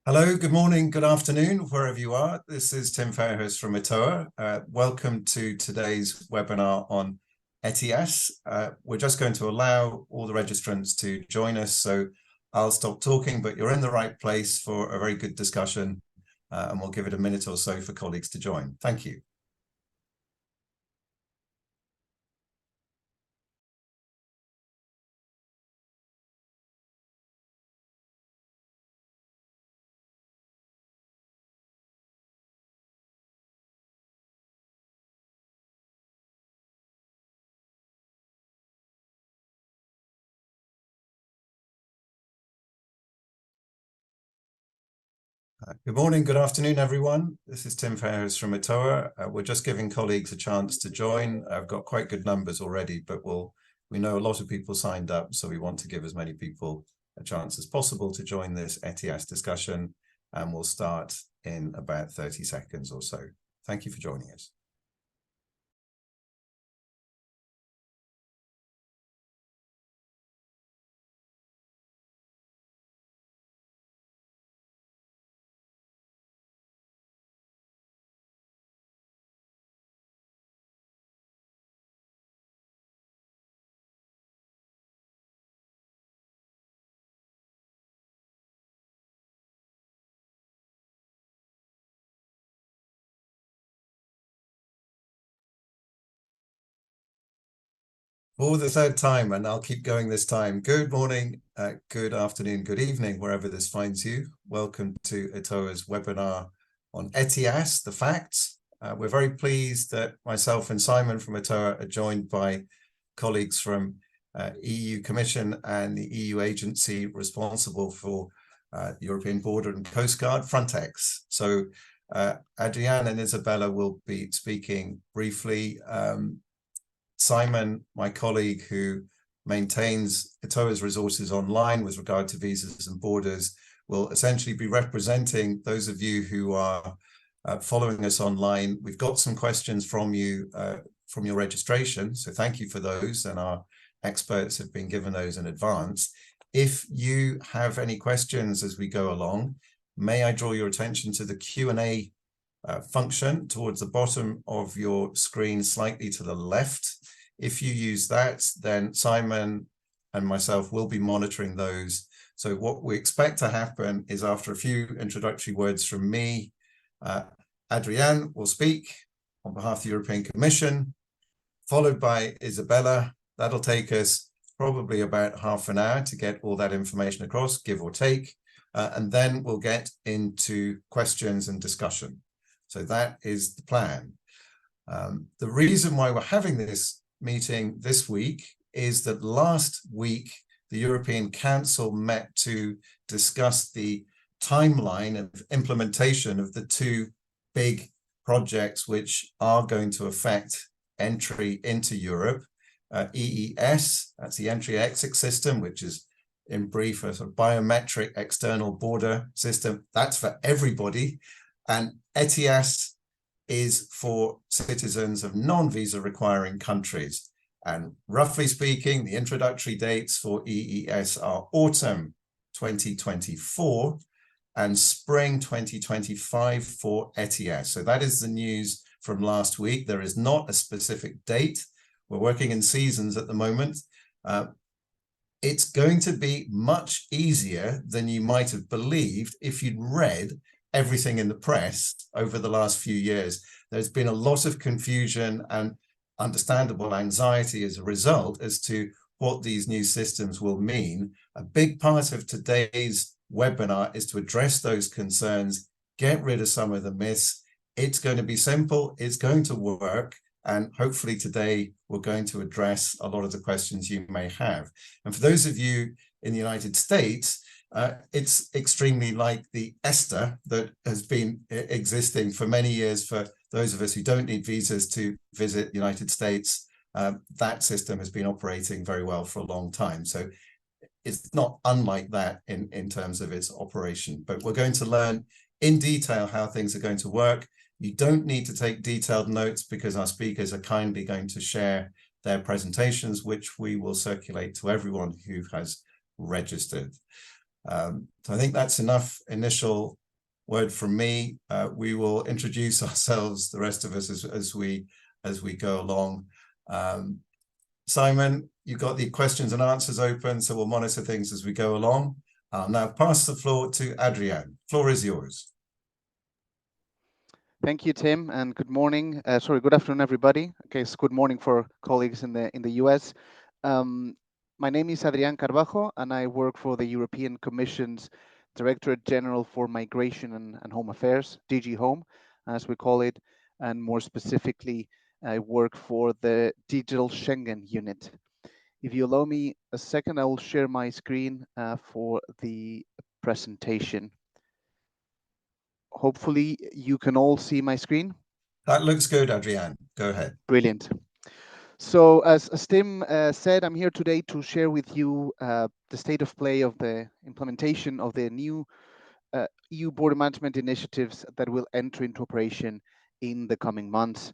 Hello, good morning, good afternoon, wherever you are. This is Tim Fairhurst from ETOA. Welcome to today's webinar on ETIAS. We're just going to allow all the registrants to join us, so I'll stop talking, but you're in the right place for a very good discussion, and we'll give it a minute or so for colleagues to join. Thank you. Good morning, good afternoon, everyone. This is Tim Fairhurst from ETOA. We're just giving colleagues a chance to join. I've got quite good numbers already, but we know a lot of people signed up, so we want to give as many people a chance as possible to join this ETIAS discussion, and we'll start in about 30 seconds or so. Thank you for joining us. For the third time, and I'll keep going this time. Good morning, good afternoon, good evening, wherever this finds you. Welcome to ETOA's webinar on ETIAS, the facts. We're very pleased that myself and Simon from ETOA are joined by colleagues from EU Commission and the EU agency responsible for European Border and Coast Guard, Frontex. So Adrienne and Isabella will be speaking briefly. Simon, my colleague who maintains ETOA's resources online with regard to visas and borders, will essentially be representing those of you who are following us online. We've got some questions from you from your registration, so thank you for those, and our experts have been given those in advance. If you have any questions as we go along, may I draw your attention to the Q&A function towards the bottom of your screen, slightly to the left. If you use that, then Simon and myself will be monitoring those. So what we expect to happen is, after a few introductory words from me, Adrienne will speak on behalf of the European Commission, followed by Isabella. That'll take us probably about half an hour to get all that information across, give or take, and then we'll get into questions and discussion. So that is the plan. The reason why we're having this meeting this week is that last week the European Council met to discuss the timeline of implementation of the two big projects which are going to affect entry into Europe. EES, that's the entry-exit system, which is in brief a sort of biometric external border system. That's for everybody. And ETIAS is for citizens of non-visa requiring countries. And roughly speaking, the introductory dates for EES are autumn 2024 and spring 2025 for ETIAS. So that is the news from last week. There is not a specific date. We're working in seasons at the moment. It's going to be much easier than you might have believed if you'd read everything in the press over the last few years. There's been a lot of confusion and understandable anxiety as a result as to what these new systems will mean. A big part of today's webinar is to address those concerns, get rid of some of the myths. It's going to be simple, it's going to work, and hopefully today we're going to address a lot of the questions you may have. And for those of you in the United States, it's extremely like the ESTA that has been existing for many years for those of us who don't need visas to visit the United States. That system has been operating very well for a long time. So it's not unlike that in terms of its operation. But we're going to learn in detail how things are going to work. You don't need to take detailed notes because our speakers are kindly going to share their presentations, which we will circulate to everyone who has registered. So I think that's enough initial word from me. We will introduce ourselves, the rest of us, as we go along. Simon, you've got the questions and answers open, so we'll monitor things as we go along. I'll now pass the floor to Adrian. Floor is yours. Thank you, Tim, and good morning. Good afternoon, everybody. Okay, it's good morning for colleagues in the US. My name is Adrián Carbajo, and I work for the European Commission's Directorate General for Migration and Home Affairs, DG Home, as we call it, and more specifically, I work for the Digital Schengen Unit. If you allow me a second, I will share my screen for the presentation. Hopefully you can all see my screen. That looks good, Adrian. Go ahead. Brilliant. So as Tim said, I'm here today to share with you the state of play of the implementation of the new EU border management initiatives that will enter into operation in the coming months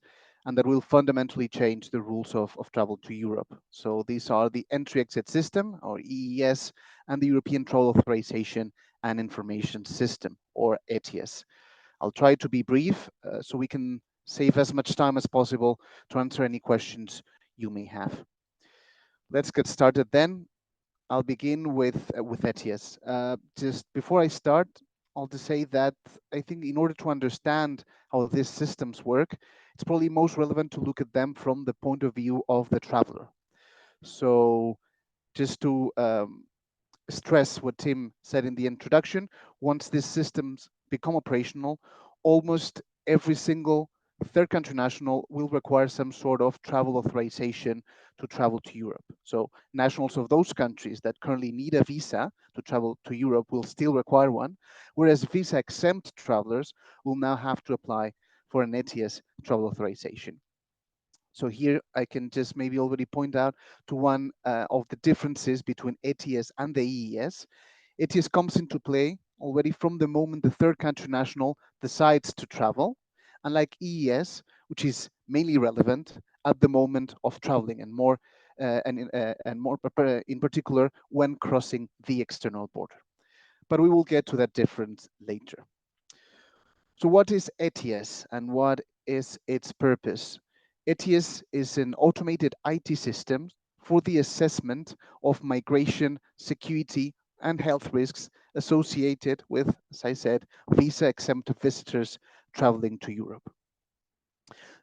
and that will fundamentally change the rules of travel to Europe. So these are the Entry-Exit System, or EES, and the European Travel Authorization and Information System, or ETIAS. I'll try to be brief so we can save as much time as possible to answer any questions you may have. Let's get started then. I'll begin with ETIAS. Just before I start, I'll just say that I think in order to understand how these systems work, it's probably most relevant to look at them from the point of view of the traveler. So just to stress what Tim said in the introduction, once these systems become operational, almost every single third country national will require some sort of travel authorization to travel to Europe. So nationals of those countries that currently need a visa to travel to Europe will still require one, whereas visa exempt travelers will now have to apply for an ETIAS travel authorization. So here I can just maybe already point out to one of the differences between ETIAS and the EES. ETIAS comes into play already from the moment the third country national decides to travel, unlike EES, which is mainly relevant at the moment of traveling and more in particular when crossing the external border. But we will get to that difference later. So what is ETIAS and what is its purpose? ETIAS is an automated IT system for the assessment of migration, security, and health risks associated with, as I said, visa-exempt visitors traveling to Europe.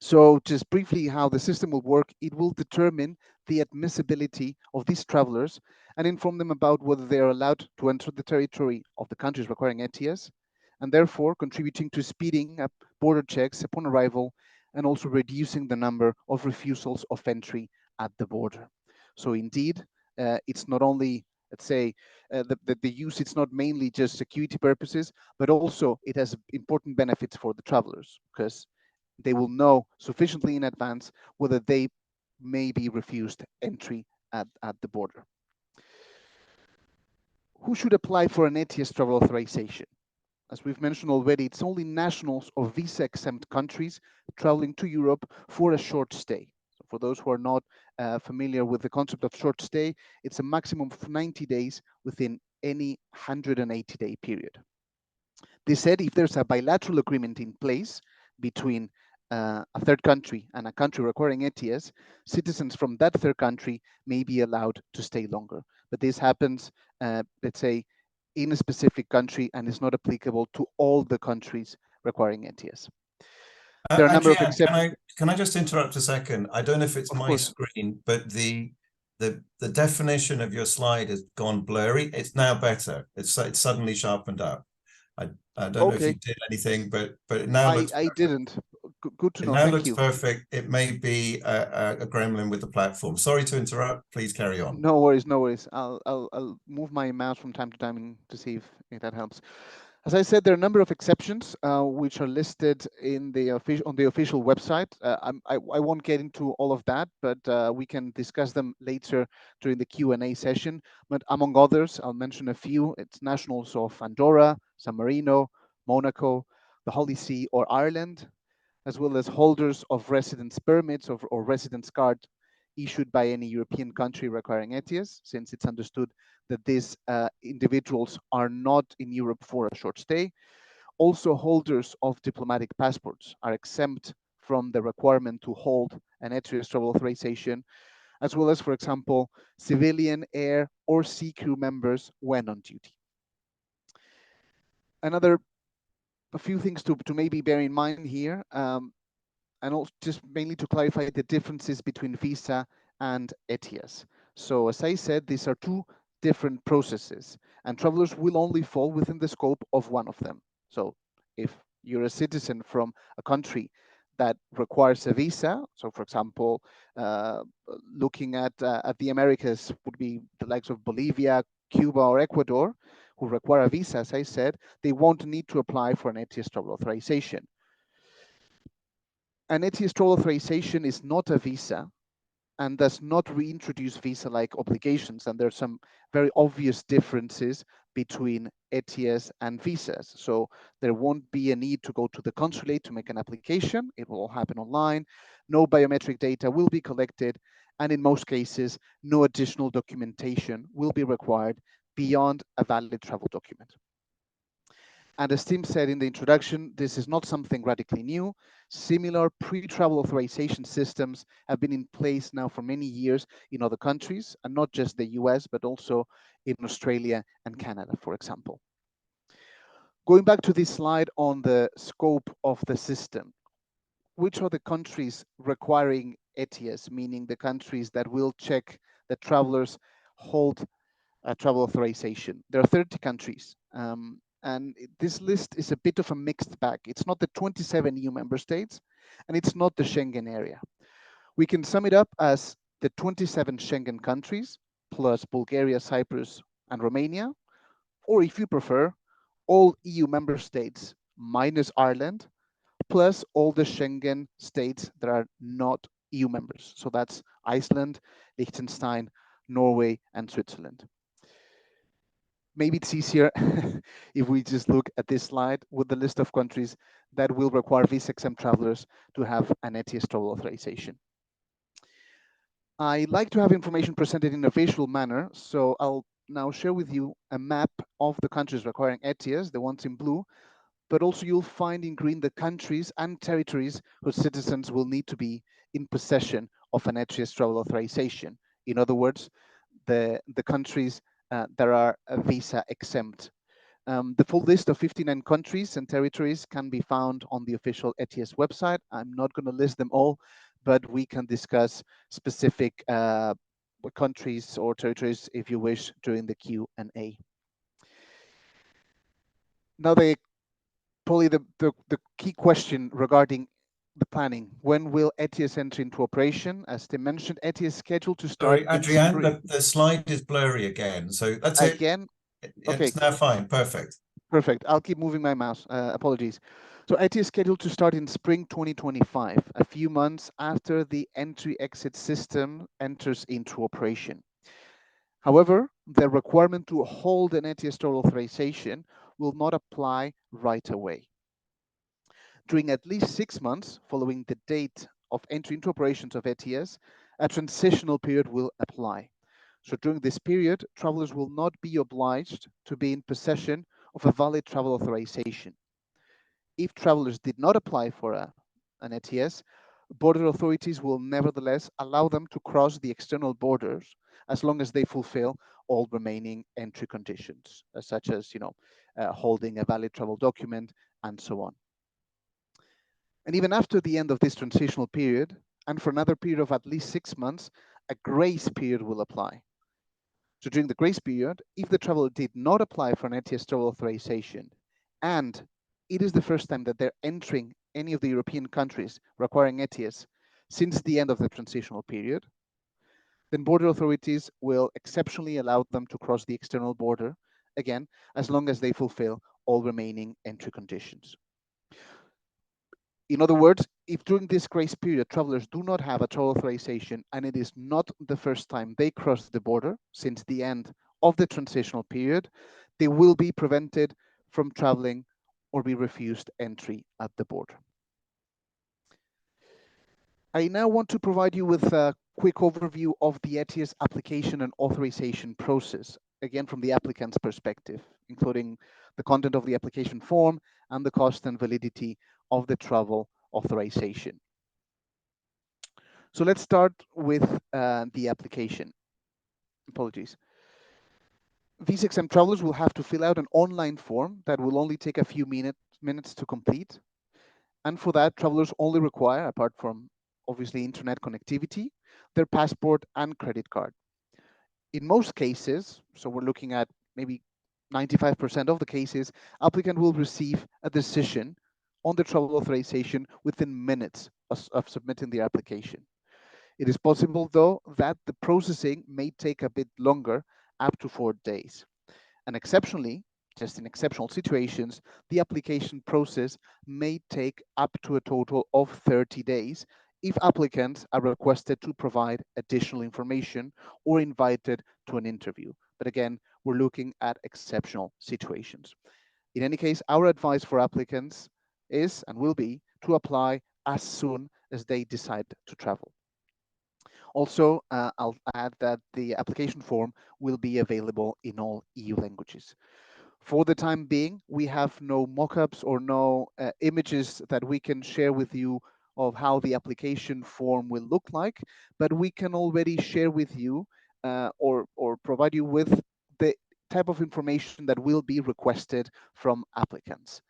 So just briefly how the system will work, it will determine the admissibility of these travelers and inform them about whether they are allowed to enter the territory of the countries requiring ETIAS, and therefore contributing to speeding up border checks upon arrival and also reducing the number of refusals of entry at the border. So indeed, it's not only, let's say, the use, it's not mainly just security purposes, but also it has important benefits for the travelers because they will know sufficiently in advance whether they may be refused entry at the border. Who should apply for an ETIAS travel authorization? As we've mentioned already, it's only nationals of visa-exempt countries traveling to Europe for a short stay. So for those who are not familiar with the concept of short stay, it's a maximum of 90 days within any 180-day period. This said, if there's a bilateral agreement in place between a third country and a country requiring ETIAS, citizens from that third country may be allowed to stay longer. But this happens, let's say, in a specific country and is not applicable to all the countries requiring ETIAS. There are a number of exceptions. Can I just interrupt a second? I don't know if it's my screen, but the definition of your slide has gone blurry. It's now better. It's suddenly sharpened up. I don't know if you did anything, but it now looks I didn't. Good to know. It now looks perfect. It may be a gremlin with the platform. Sorry to interrupt. Please carry on. No worries, no worries. I'll move my mouse from time to time to see if that helps. As I said, there are a number of exceptions which are listed in the on the official website. I won't get into all of that, but we can discuss them later during the Q&A session. But among others, I'll mention a few. It's nationals of Andorra, San Marino, Monaco, the Holy See, or Ireland, as well as holders of residence permits or residence card issued by any European country requiring ETIAS, since it's understood that these individuals are not in Europe for a short stay. Also, holders of diplomatic passports are exempt from the requirement to hold an ETIAS travel authorization, as well as, for example, civilian, air, or sea crew members when on duty. A few things to maybe bear in mind here, and also just mainly to clarify the differences between visa and ETIAS. So as I said, these are two different processes, and travelers will only fall within the scope of one of them. So if you're a citizen from a country that requires a visa, so for example, looking at the Americas would be the likes of Bolivia, Cuba, or Ecuador, who require a visa, as I said, they won't need to apply for an ETIAS travel authorization. An ETIAS travel authorization is not a visa and does not reintroduce visa-like obligations. And there are some very obvious differences between ETIAS and visas. So there won't be a need to go to the consulate to make an application. It will all happen online. No biometric data will be collected. And in most cases, no additional documentation will be required beyond a valid travel document. And as Tim said in the introduction, this is not something radically new. Similar pre-travel authorization systems have been in place now for many years in other countries, and not just the US, but also in Australia and Canada, for example. Going back to this slide on the scope of the system, which are the countries requiring ETIAS, meaning the countries that will check that travelers hold a travel authorization? There are 30 countries. And this list is a bit of a mixed bag. It's not the 27 EU member states, and it's not the Schengen area. We can sum it up as the 27 Schengen countries, plus Bulgaria, Cyprus, and Romania, or if you prefer, all EU member states minus Ireland, plus all the Schengen states that are not EU members. So that's Iceland, Liechtenstein, Norway, and Switzerland. Maybe it's easier if we just look at this slide with the list of countries that will require visa-exempt travelers to have an ETIAS travel authorization. I like to have information presented in a visual manner, so I'll now share with you a map of the countries requiring ETIAS, the ones in blue, but also you'll find in green the countries and territories whose citizens will need to be in possession of an ETIAS travel authorization. In other words, the countries that are visa exempt. The full list of 59 countries and territories can be found on the official ETIAS website. I'm not going to list them all, but we can discuss specific countries or territories if you wish during the Q&A. Now, probably the key question regarding the planning: when will ETIAS enter into operation? As they mentioned, ETIAS is scheduled to start. Sorry, Adrian, the slide is blurry again. So that's it. Again? Okay. It's now fine. Perfect. Perfect. I'll keep moving my mouse. Apologies. So ETIAS is scheduled to start in spring 2025, a few months after the entry-exit system enters into operation. However, the requirement to hold an ETIAS travel authorization will not apply right away. During at least 6 months following the date of entry into operations of ETIAS, a transitional period will apply. So during this period, travelers will not be obliged to be in possession of a valid travel authorization. If travelers did not apply for an ETIAS, border authorities will nevertheless allow them to cross the external borders as long as they fulfill all remaining entry conditions, such as holding a valid travel document and so on. And even after the end of this transitional period, and for another period of at least 6 months, a grace period will apply. So during the grace period, if the traveler did not apply for an ETIAS travel authorization, and it is the first time that they're entering any of the European countries requiring ETIAS since the end of the transitional period, then border authorities will exceptionally allow them to cross the external border, again, as long as they fulfill all remaining entry conditions. In other words, if during this grace period travelers do not have a travel authorization and it is not the first time they cross the border since the end of the transitional period, they will be prevented from traveling or be refused entry at the border. I now want to provide you with a quick overview of the ETIAS application and authorization process, again from the applicant's perspective, including the content of the application form and the cost and validity of the travel authorization. So let's start with the application. Apologies. Visa-exempt travelers will have to fill out an online form that will only take a few minutes to complete. And for that, travelers only require, apart from obviously internet connectivity, their passport and credit card. In most cases, so we're looking at maybe 95% of the cases, applicant will receive a decision on the travel authorization within minutes of submitting the application. It is possible, though, that the processing may take a bit longer, up to 4 days. And exceptionally, just in exceptional situations, the application process may take up to a total of 30 days if applicants are requested to provide additional information or invited to an interview. But again, we're looking at exceptional situations. In any case, our advice for applicants is and will be to apply as soon as they decide to travel. Also, I'll add that the application form will be available in all EU languages. For the time being, we have no mock-ups or no images that we can share with you of how the application form will look like, but we can already share with you or provide you with the type of information that will be requested from applicants.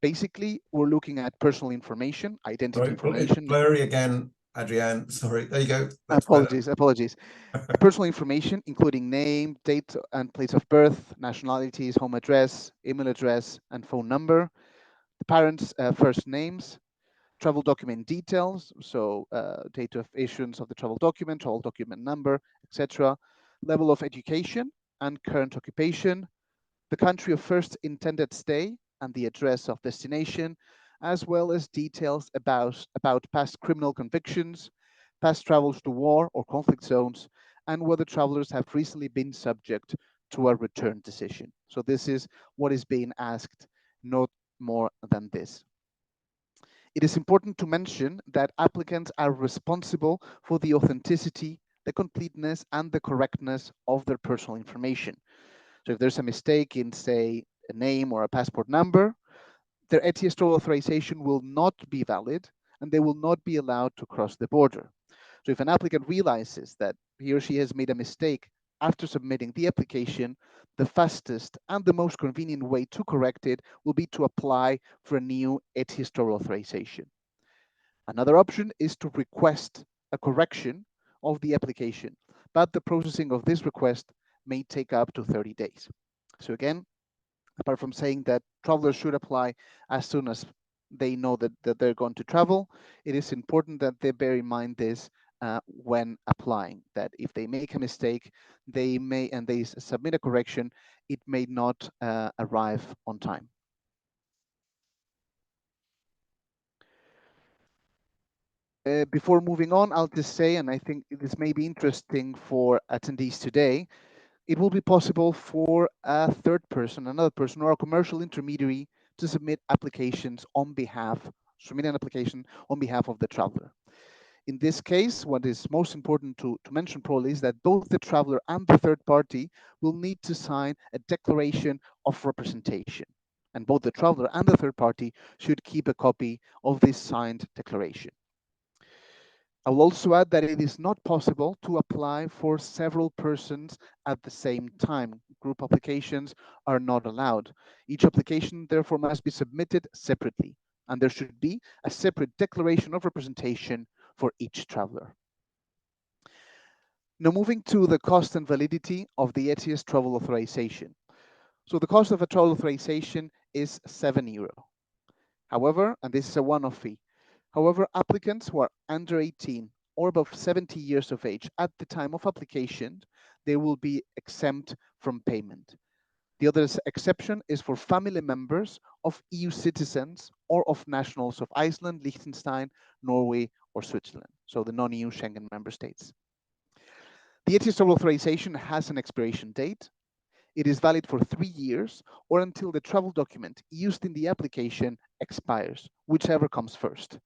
Basically, we're looking at personal information, identity It's information. blurry again, Adrienne. Sorry. There you go. That's better. Apologies. Personal information, including name, date and place of birth, nationalities, home address, email address, and phone number. The parents' first names, travel document details, so date of issuance of the travel document number, etc. Level of education and current occupation, the country of first intended stay and the address of destination, as well as details about past criminal convictions, past travels to war or conflict zones, and whether travelers have recently been subject to a return decision. So this is what is being asked, not more than this. It is important to mention that applicants are responsible for the authenticity, the completeness, and the correctness of their personal information. So if there's a mistake in, say, a name or a passport number, their ETIAS travel authorization will not be valid and they will not be allowed to cross the border. So if an applicant realizes that he or she has made a mistake after submitting the application, the fastest and the most convenient way to correct it will be to apply for a new ETIAS travel authorization. Another option is to request a correction of the application, but the processing of this request may take up to 30 days. So again, apart from saying that travelers should apply as soon as they know that they're going to travel, it is important that they bear in mind this when applying, that if they make a mistake, they may, and they submit a correction, it may not arrive on time. Before moving on, I'll just say, and I think this may be interesting for attendees today, it will be possible for a third person, another person, or a commercial intermediary to submit an application on behalf of the traveler. In this case, what is most important to mention probably is that both the traveler and the third party will need to sign a declaration of representation. And both the traveler and the third party should keep a copy of this signed declaration. I will also add that it is not possible to apply for several persons at the same time. Group applications are not allowed. Each application, therefore, must be submitted separately, and there should be a separate declaration of representation for each traveler. Now, moving to the cost and validity of the ETIAS travel authorization. So the cost of a travel authorization is €7. However, and this is a one-off fee, however, applicants who are under 18 or above 70 years of age at the time of application, they will be exempt from payment. The other exception is for family members of EU citizens or of nationals of Iceland, Liechtenstein, Norway, or Switzerland, so the non-EU Schengen member states. The ETIAS travel authorization has an expiration date. It is valid for 3 years or until the travel document used in the application expires, whichever comes first.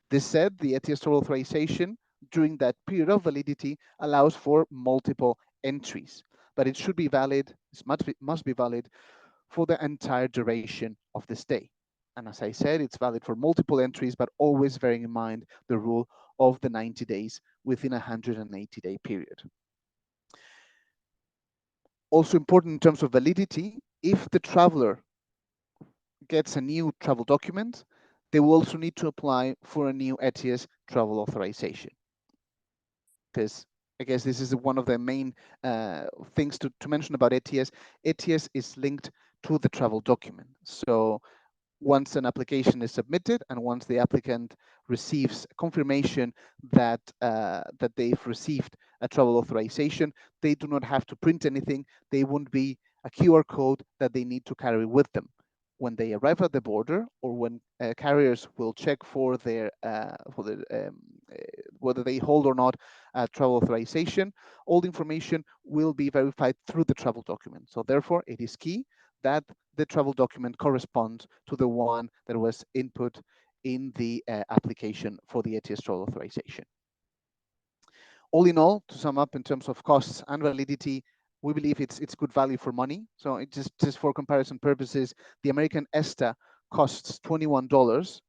This said, the ETIAS travel authorization during that period of validity allows for multiple entries, but it should be valid, it must be valid for the entire duration of the stay. And as I said, it's valid for multiple entries, but always bearing in mind the rule of the 90 days within a 180-day period. Also important in terms of validity, if the traveler gets a new travel document, they will also need to apply for a new ETIAS travel authorization. Because I guess this is one of the main things to mention about ETIAS. ETIAS is linked to the travel document. So once an application is submitted and once the applicant receives confirmation that that they've received a travel authorization, they do not have to print anything. They won't be a QR code that they need to carry with them. When they arrive at the border, or when carriers will check for their whether they hold or not a travel authorization, all the information will be verified through the travel document. So therefore, it is key that the travel document corresponds to the one that was input in the application for the ETIAS travel authorization. All in all, to sum up in terms of costs and validity, we believe it's good value for money. So it just for comparison purposes, the American ESTA costs $21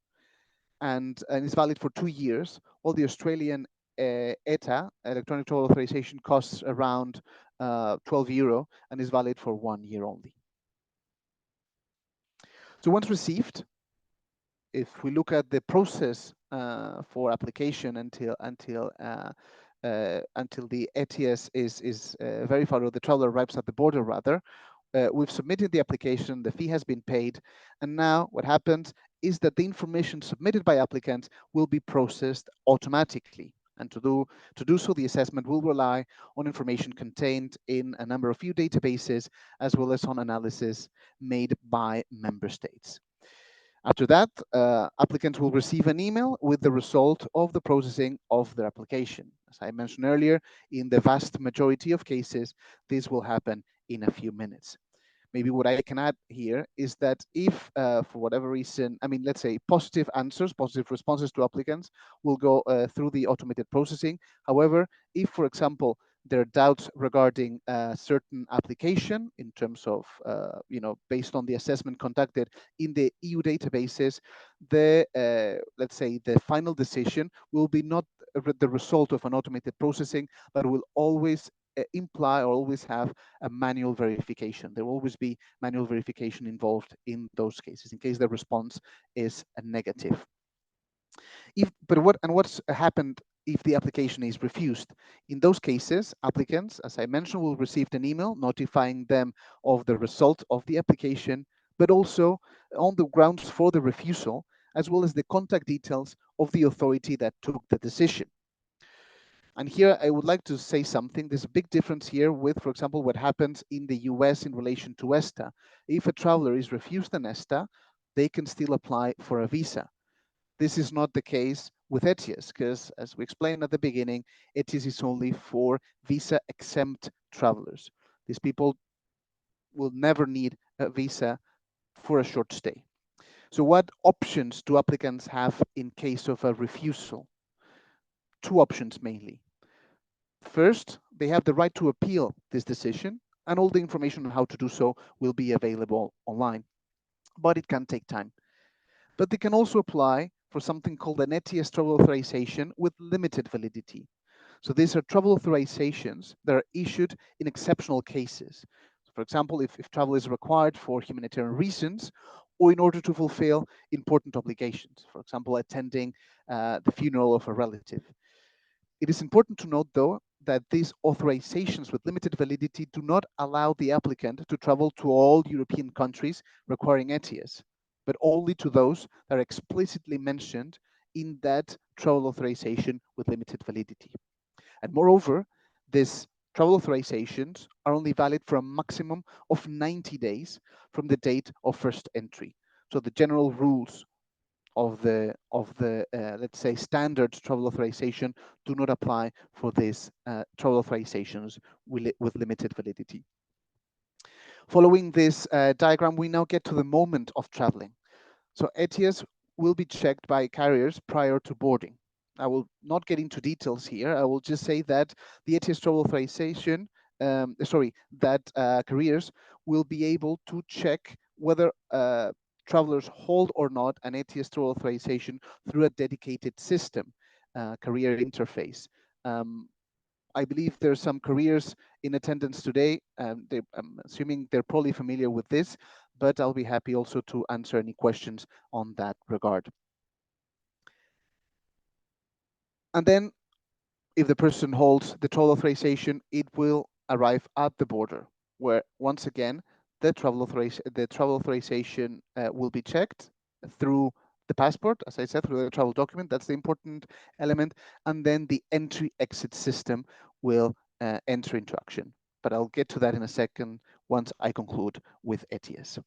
and is valid for 2 years, while the Australian ETA, electronic travel authorization, costs around €12 and is valid for 1 year only. So once received, if we look at the process for application until the ETIAS is verified, or the traveler arrives at the border rather, we've submitted the application, the fee has been paid, and now what happens is that the information submitted by applicants will be processed automatically. And to do so, the assessment will rely on information contained in a number of EU databases, as well as on analysis made by member states. After that, applicants will receive an email with the result of the processing of their application. As I mentioned earlier, in the vast majority of cases, this will happen in a few minutes. Maybe what I can add here is that if, for whatever reason, I mean, let's say positive answers, positive responses to applicants will go through the automated processing. However, if, for example, there are doubts regarding a certain application in terms of, based on the assessment conducted in the EU databases, the, let's say, the final decision will be not the result of an automated processing, but will always imply or always have a manual verification. There will always be manual verification involved in those cases, in case the response is a negative. What's happened if the application is refused? In those cases, applicants, as I mentioned, will receive an email notifying them of the result of the application, but also on the grounds for the refusal, as well as the contact details of the authority that took the decision. And here I would like to say something. There's a big difference here with, for example, what happens in the US in relation to ESTA. If a traveler is refused an ESTA, they can still apply for a visa. This is not the case with ETIAS, because as we explained at the beginning, ETIAS is only for visa exempt travelers. These people will never need a visa for a short stay. So what options do applicants have in case of a refusal? Two options mainly. First, they have the right to appeal this decision, and all the information on how to do so will be available online, but it can take time. But they can also apply for something called an ETIAS travel authorization with limited validity. So these are travel authorizations that are issued in exceptional cases. For example, if travel is required for humanitarian reasons or in order to fulfill important obligations, for example, attending the funeral of a relative. It is important to note, though, that these authorizations with limited validity do not allow the applicant to travel to all European countries requiring ETIAS, but only to those that are explicitly mentioned in that travel authorization with limited validity. And moreover, these travel authorizations are only valid for a maximum of 90 days from the date of first entry. So the general rules of the let's say standard travel authorization do not apply for these travel authorizations with limited validity. Following this diagram, we now get to the moment of traveling. So ETIAS will be checked by carriers prior to boarding. I will not get into details here. I will just say that the ETIAS travel authorization, carriers will be able to check whether travelers hold or not an ETIAS travel authorization through a dedicated system, career interface. I believe there's some careers in attendance today. I'm assuming they're probably familiar with this, but I'll be happy also to answer any questions on that regard. And then if the person holds the travel authorization, it will arrive at the border, where once again, the travel authorization will be checked through the passport, as I said, through the travel document. That's the important element. And then the entry-exit system will enter into action. But I'll get to that in a second once I conclude with ETIAS.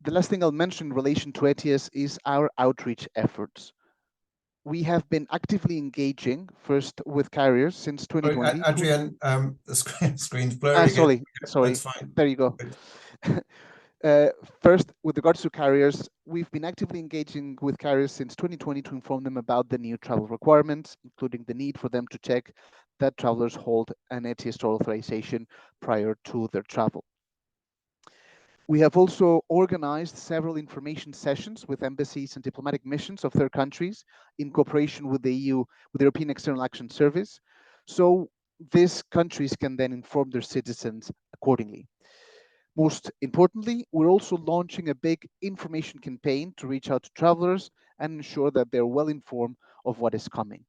The last thing I'll mention in relation to ETIAS is our outreach efforts. We have been actively engaging first with carriers since 2020. Adrian, the screen's blurry again. Sorry. That's fine. There you go. First, with regards to carriers, we've been actively engaging with carriers since 2020 to inform them about the new travel requirements, including the need for them to check that travelers hold an ETIAS travel authorization prior to their travel. We have also organized several information sessions with embassies and diplomatic missions of third countries in cooperation with the EU, with the European External Action Service, so these countries can then inform their citizens accordingly. Most importantly, we're also launching a big information campaign to reach out to travelers and ensure that they're well informed of what is coming.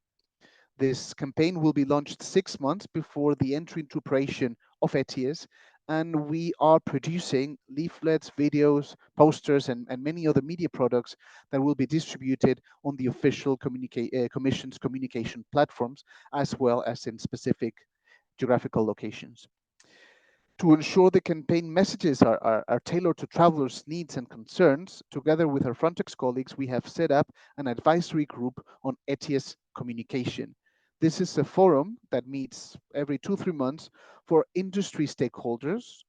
This campaign will be launched 6 months before the entry into operation of ETIAS, and we are producing leaflets, videos, posters, and many other media products that will be distributed on the official Commission's communication platforms, as well as in specific geographical locations. To ensure the campaign messages are tailored to travelers' needs and concerns, together with our Frontex colleagues, we have set up an advisory group on ETIAS communication. This is a forum that meets every 2-3 months for industry stakeholders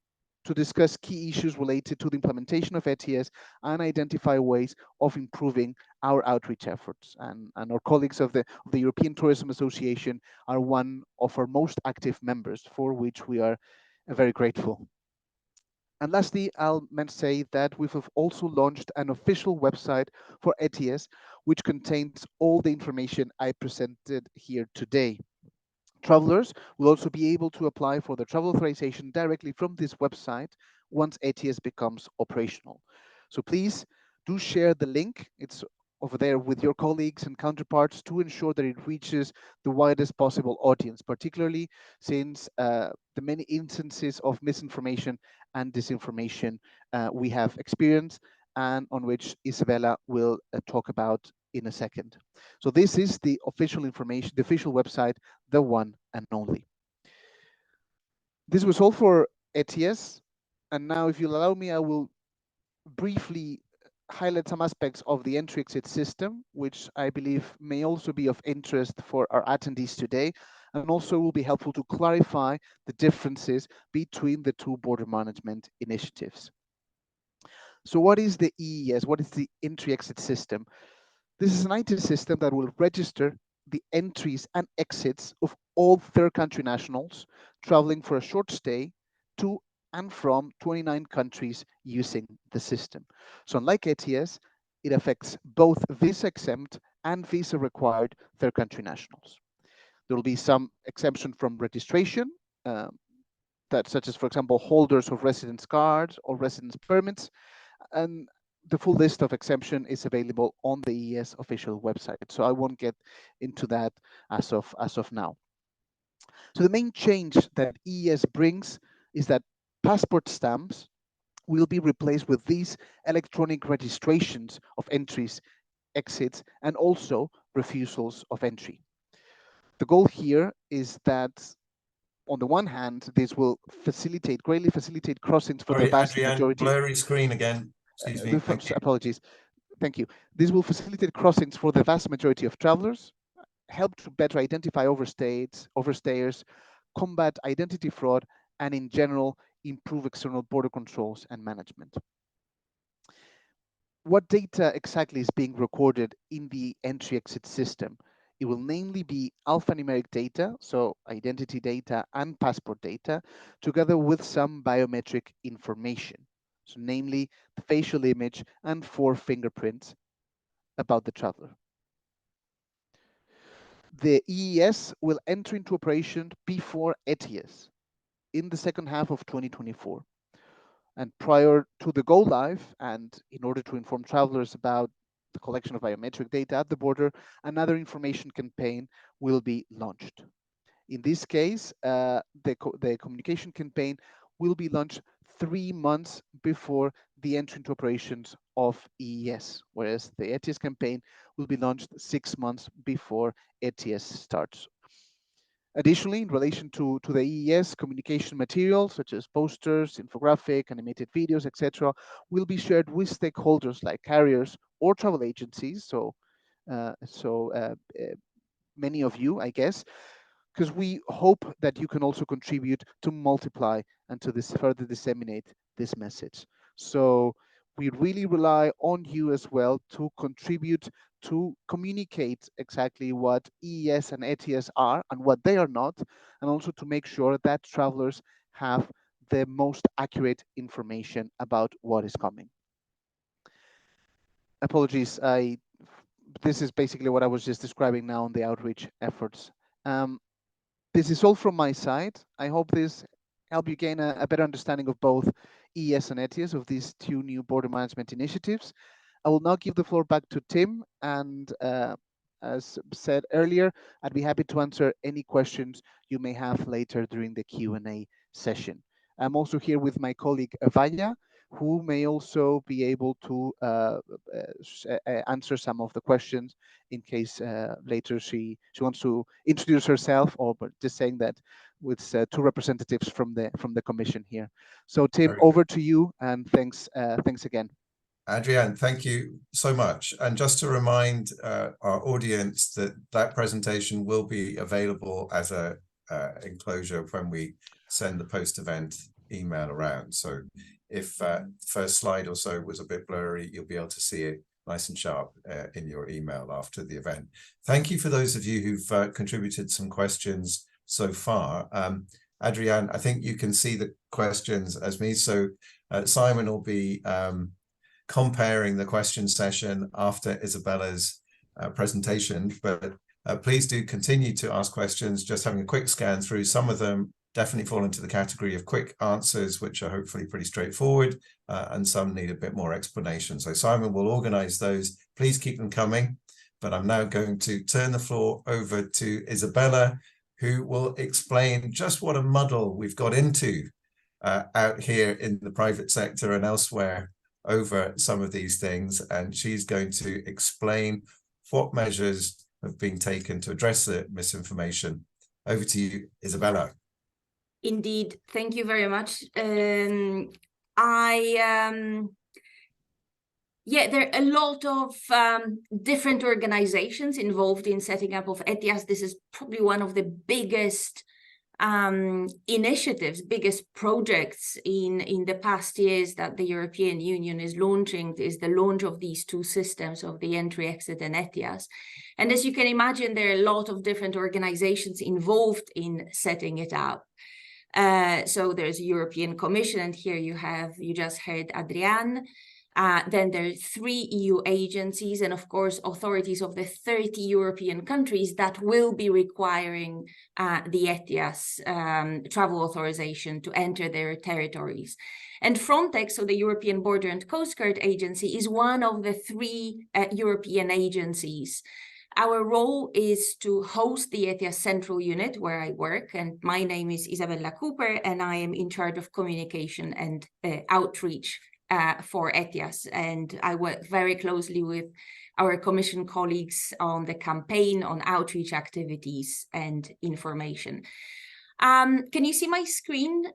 to discuss key issues related to the implementation of ETIAS and identify ways of improving our outreach efforts. And our colleagues of the European Tourism Association are one of our most active members, for which we are very grateful. And lastly, I'll say that we've also launched an official website for ETIAS, which contains all the information I presented here today. Travelers will also be able to apply for their travel authorization directly from this website once ETIAS becomes operational. So please do share the link. It's over there with your colleagues and counterparts to ensure that it reaches the widest possible audience, particularly since the many instances of misinformation and disinformation we have experienced and on which Isabella will talk about in a second. So this is the official information, the official website, the one and only. This was all for ETIAS. And now, if you'll allow me, I will briefly highlight some aspects of the entry-exit system, which I believe may also be of interest for our attendees today, and also will be helpful to clarify the differences between the two border management initiatives. So what is the EES? What is the entry-exit system? This is an IT system that will register the entries and exits of all third country nationals traveling for a short stay to and from 29 countries using the system. So unlike ETIAS, it affects both visa exempt and visa required third country nationals. There will be some exemption from registration, such as, for example, holders of residence cards or residence permits, and the full list of exemption is available on the EES official website. So I won't get into that as of now. So the main change that EES brings is that passport stamps will be replaced with these electronic registrations of entries, exits, and also refusals of entry. The goal here is that on the one hand, this will greatly facilitate crossings for the vast majority. Blurry screen again. Excuse me. Apologies. Thank you. This will facilitate crossings for the vast majority of travelers, help to better identify overstayers, combat identity fraud, and in general, improve external border controls and management. what data exactly is being recorded in the entry-exit system? It will namely be alphanumeric data, so identity data and passport data, together with some biometric information, so namely the facial image and 4 fingerprints about the traveler. The EES will enter into operation before ETIAS in the second half of 2024. And prior to the go live, and in order to inform travelers about the collection of biometric data at the border, another information campaign will be launched. In this case, the communication campaign will be launched 3 months before the entry into operations of EES, whereas the ETIAS campaign will be launched 6 months before ETIAS starts. Additionally, in relation to the EES, communication materials such as posters, infographic, animated videos, etc., will be shared with stakeholders like carriers or travel agencies. Many of you, I guess, because we hope that you can also contribute to multiply and to further disseminate this message. So we really rely on you as well to contribute to communicate exactly what EES and ETIAS are and what they are not, and also to make sure that travelers have the most accurate information about what is coming. Apologies, this is basically what I was just describing now on the outreach efforts. This is all from my side. I hope this helped you gain a better understanding of both EES and ETIAS, of these 2 new border management initiatives. I will now give the floor back to Tim, and as said earlier, I'd be happy to answer any questions you may have later during the Q&A session. I'm also here with my colleague Vaya, who may also be able to answer some of the questions in case later she wants to introduce herself, or just saying that with 2 representatives from the commission here. So Tim, over to you, and thanks again. Adrian, thank you so much. And just to remind our audience that that presentation will be available as a enclosure when we send the post-event email around. So if the first slide or so was a bit blurry, you'll be able to see it nice and sharp in your email after the event. Thank you for those of you who've contributed some questions so far. Adrian, I think you can see the questions as me. So Simon will be comparing the question session after Isabella's presentation, but please do continue to ask questions. Just having a quick scan through, some of them definitely fall into the category of quick answers, which are hopefully pretty straightforward, and some need a bit more explanation. So Simon will organize those. Please keep them coming. But I'm now going to turn the floor over to Isabella, who will explain just what a muddle we've got into out here in the private sector and elsewhere over some of these things. And she's going to explain what measures have been taken to address the misinformation. Over to you, Isabella. Indeed, thank you very much. Yeah, there are a lot of different organizations involved in setting up of ETIAS. This is probably one of the biggest initiatives, biggest projects in the past years that the European Union is launching, is the launch of these 2 systems of the entry, exit, and ETIAS. And as you can imagine, there are a lot of different organizations involved in setting it up. So there's a European Commission, and here you just heard Adrian. Then there are 3 EU agencies, and of course authorities of the 30 European countries that will be requiring the ETIAS travel authorization to enter their territories. And Frontex, so the European Border and Coast Guard Agency, is one of the 3 European agencies. Our role is to host the ETIAS Central Unit where I work, and my name is Isabella Cooper, and I am in charge of communication and outreach for ETIAS, and I work very closely with our Commission colleagues on the campaign, on outreach activities and information. Can you see my screen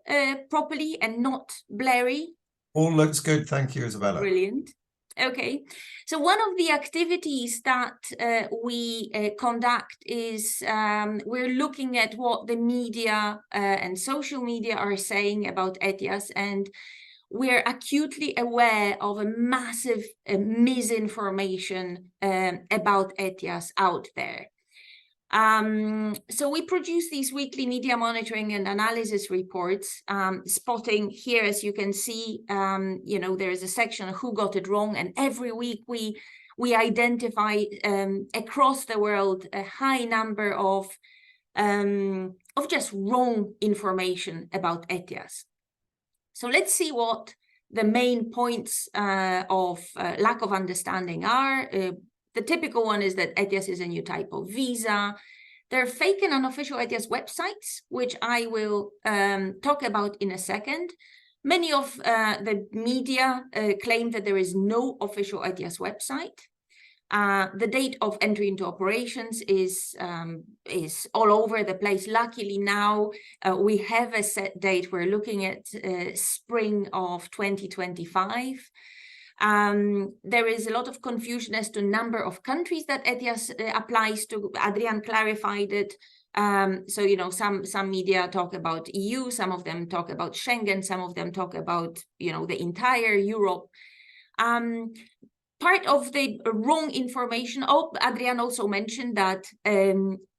properly and not blurry? All looks good, thank you, Isabella. Brilliant. Okay, so one of the activities that we conduct is we're looking at what the media and social media are saying about ETIAS, and we're acutely aware of a massive misinformation about ETIAS out there. So we produce these weekly media monitoring and analysis reports, spotting here, as you can see, you know, there is a section of who got it wrong, and every week we identify across the world a high number of just wrong information about ETIAS. So let's see what the main points of lack of understanding are. The typical one is that ETIAS is a new type of visa. There are fake and unofficial ETIAS websites, which I will talk about in a second. Many of the media claim that there is no official ETIAS website. The date of entry into operations is all over the place. Luckily now we have a set date. We're looking at spring of 2025. There is a lot of confusion as to number of countries that ETIAS applies to. Adrian clarified it. So, you know, some media talk about EU, some of them talk about Schengen, some of them talk about, you know, the entire Europe. Part of the wrong information, Adrian also mentioned that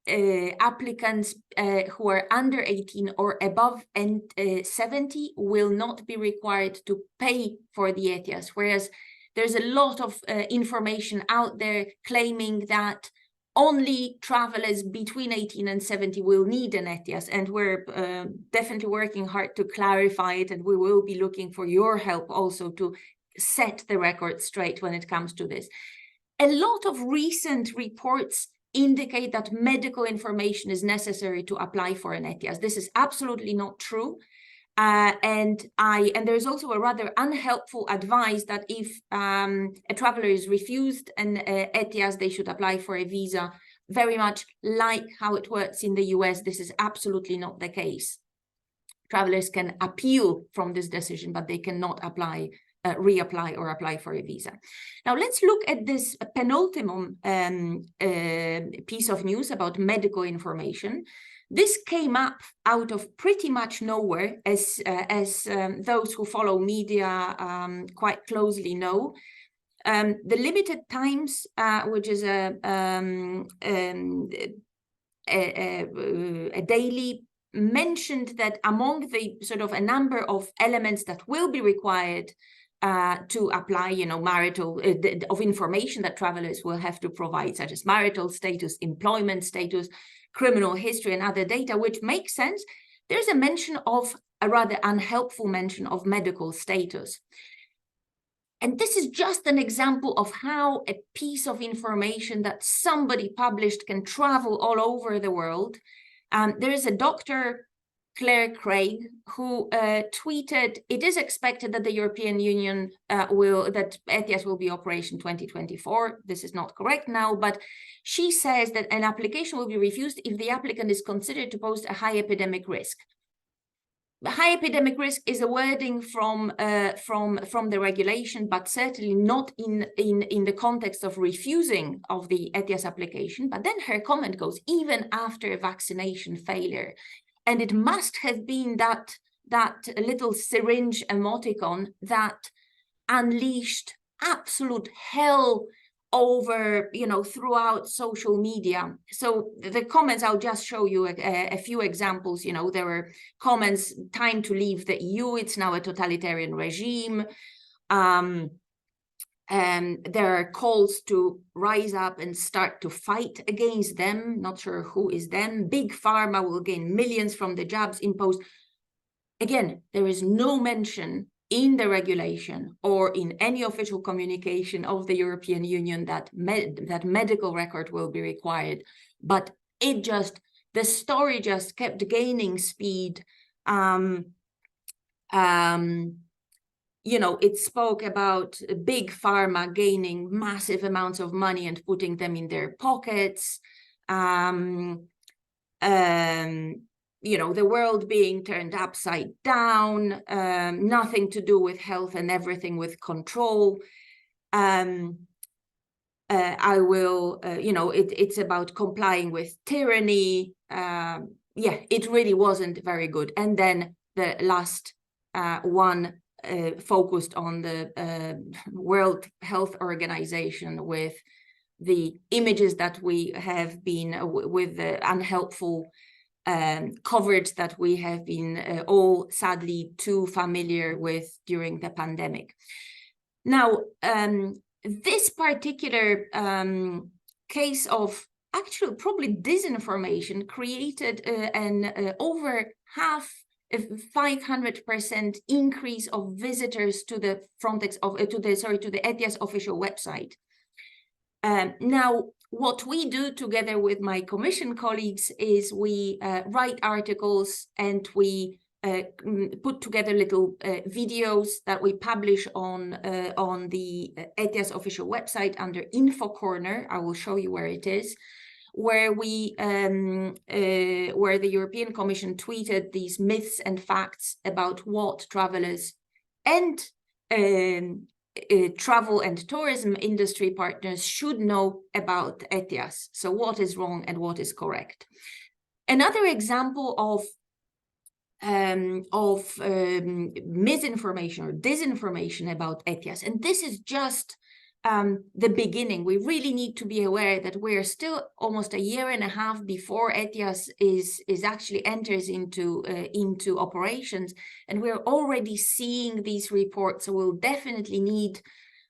applicants who are under 18 or above 70 will not be required to pay for the ETIAS, whereas there's a lot of information out there claiming that only travelers between 18 and 70 will need an ETIAS, and we're definitely working hard to clarify it, and we will be looking for your help also to set the record straight when it comes to this. A lot of recent reports indicate that medical information is necessary to apply for an ETIAS. This is absolutely not true. And there's also a rather unhelpful advice that if a traveler is refused an ETIAS, they should apply for a visa. Very much like how it works in the US, this is absolutely not the case. Travelers can appeal from this decision, but they cannot apply reapply or apply for a visa. Now let's look at this penultimate piece of news about medical information. This came up out of pretty much nowhere, as those who follow media quite closely know. The Limited Times, which is a daily, mentioned that among the sort of a number of elements that will be required to apply, you know, marital of information that travelers will have to provide, such as marital status, employment status, criminal history, and other data, which makes sense. There's a mention of a rather unhelpful mention of medical status. And this is just an example of how a piece of information that somebody published can travel all over the world. There is a Dr. Claire Craig, who tweeted, "It is expected that the European Union that ETIAS will be operation 2024. This is not correct now, but she says that an application will be refused if the applicant is considered to pose a high epidemic risk. High epidemic risk is a wording from the regulation, but certainly not in the context of refusing of the ETIAS application. But then her comment goes, even after vaccination failure. And it must have been that little syringe emoticon that unleashed absolute hell over, you know, throughout social media. So the comments, I'll just show you a few examples. You know, there were comments, time to leave the EU, it's now a totalitarian regime. There are calls to rise up and start to fight against them. Not sure who is them. Big Pharma will gain millions from the jabs imposed. Again, there is no mention in the regulation or in any official communication of the European Union that medical record will be required. But the story just kept gaining speed. You know, it spoke about Big Pharma gaining massive amounts of money and putting them in their pockets. You know, the world being turned upside down, nothing to do with health and everything with control. You know, it's about complying with tyranny. Yeah, it really wasn't very good. And then the last one focused on the World Health Organization with the images that we have been, with the unhelpful coverage that we have been all sadly too familiar with during the pandemic. Now, this particular case of actual probably disinformation created an over 500% increase of visitors to the to the ETIAS official website. Now, what we do together with my commission colleagues is we write articles and we put together little videos that we publish on the ETIAS official website under Info Corner. I will show you where it is, where we where the European Commission tweeted these myths and facts about what travelers and travel and tourism industry partners should know about ETIAS. So what is wrong and what is correct. Another example of misinformation or disinformation about ETIAS, and this is just the beginning. We really need to be aware that we're still almost a year and a half before ETIAS is actually enters into operations, and we're already seeing these reports. So we'll definitely need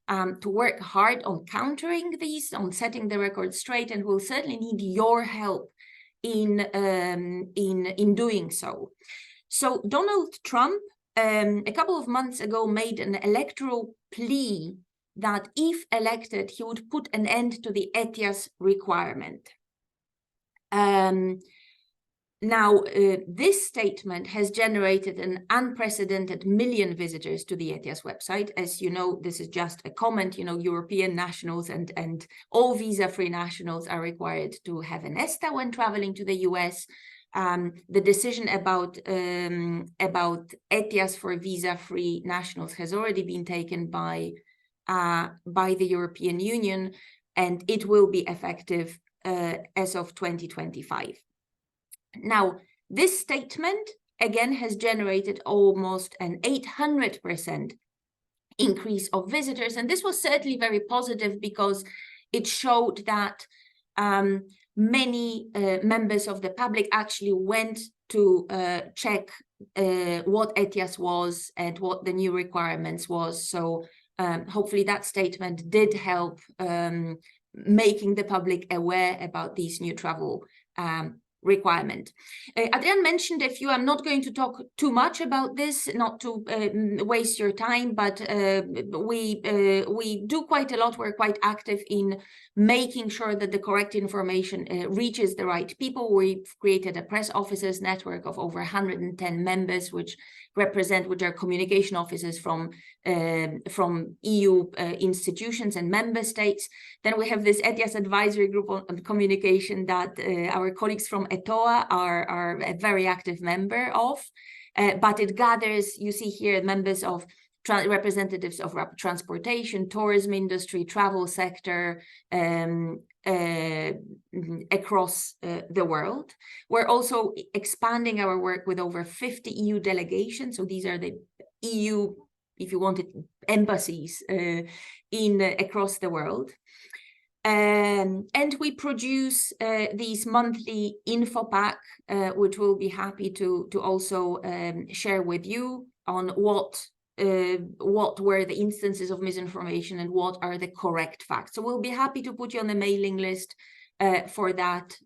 to work hard on countering these, on setting the record straight, and we'll certainly need your help in doing so. So Donald Trump, a couple of months ago, made an electoral plea that if elected, he would put an end to the ETIAS requirement. Now, this statement has generated an unprecedented 1 million visitors to the ETIAS website. As you know, this is just a comment. You know, European nationals and all visa-free nationals are required to have an ESTA when traveling to the US. The decision about ETIAS for visa-free nationals has already been taken by the European Union, and it will be effective as of 2025. Now, this statement, again, has generated almost an 800% increase of visitors, and this was certainly very positive because it showed that many members of the public actually went to check what ETIAS was and what the new requirements was. So hopefully that statement did help making the public aware about these new travel requirement. Adrian mentioned a few. I'm not going to talk too much about this, not to waste your time, but we do quite a lot. We're quite active in making sure that the correct information reaches the right people. We've created a press officers network of over 110 members, which are communication officers from EU institutions and member states. Then we have this ETIAS advisory group on communication that our colleagues from ETOA are a very active member of, but it gathers, you see here, members of representatives of transportation, tourism industry, travel sector, across the world. We're also expanding our work with over 50 EU delegations. So these are the EU, if you want it, embassies across the world. And we produce these monthly info pack, which we'll be happy to also share with you on what were the instances of misinformation and what are the correct facts. So we'll be happy to put you on the mailing list for that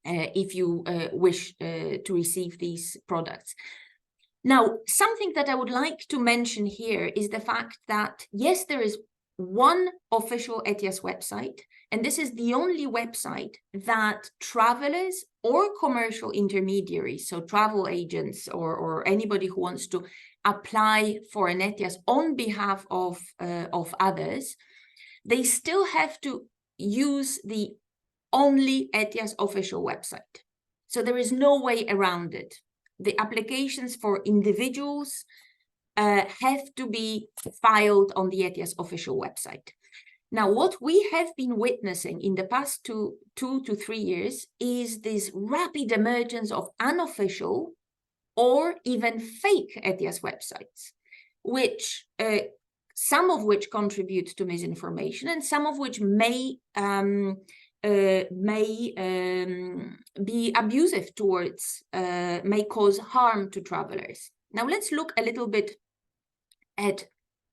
if you wish to receive these products. Now, something that I would like to mention here is the fact that, yes, there is one official ETIAS website, and this is the only website that travelers or commercial intermediaries, so travel agents or anybody who wants to apply for an ETIAS on behalf of others, they still have to use the only ETIAS official website. So there is no way around it. The applications for individuals have to be filed on the ETIAS official website. Now, what we have been witnessing in the past two to 3 years is this rapid emergence of unofficial or even fake ETIAS websites, which some of which contribute to misinformation and some of which may be abusive towards, may cause harm to travelers. Now let's look a little bit at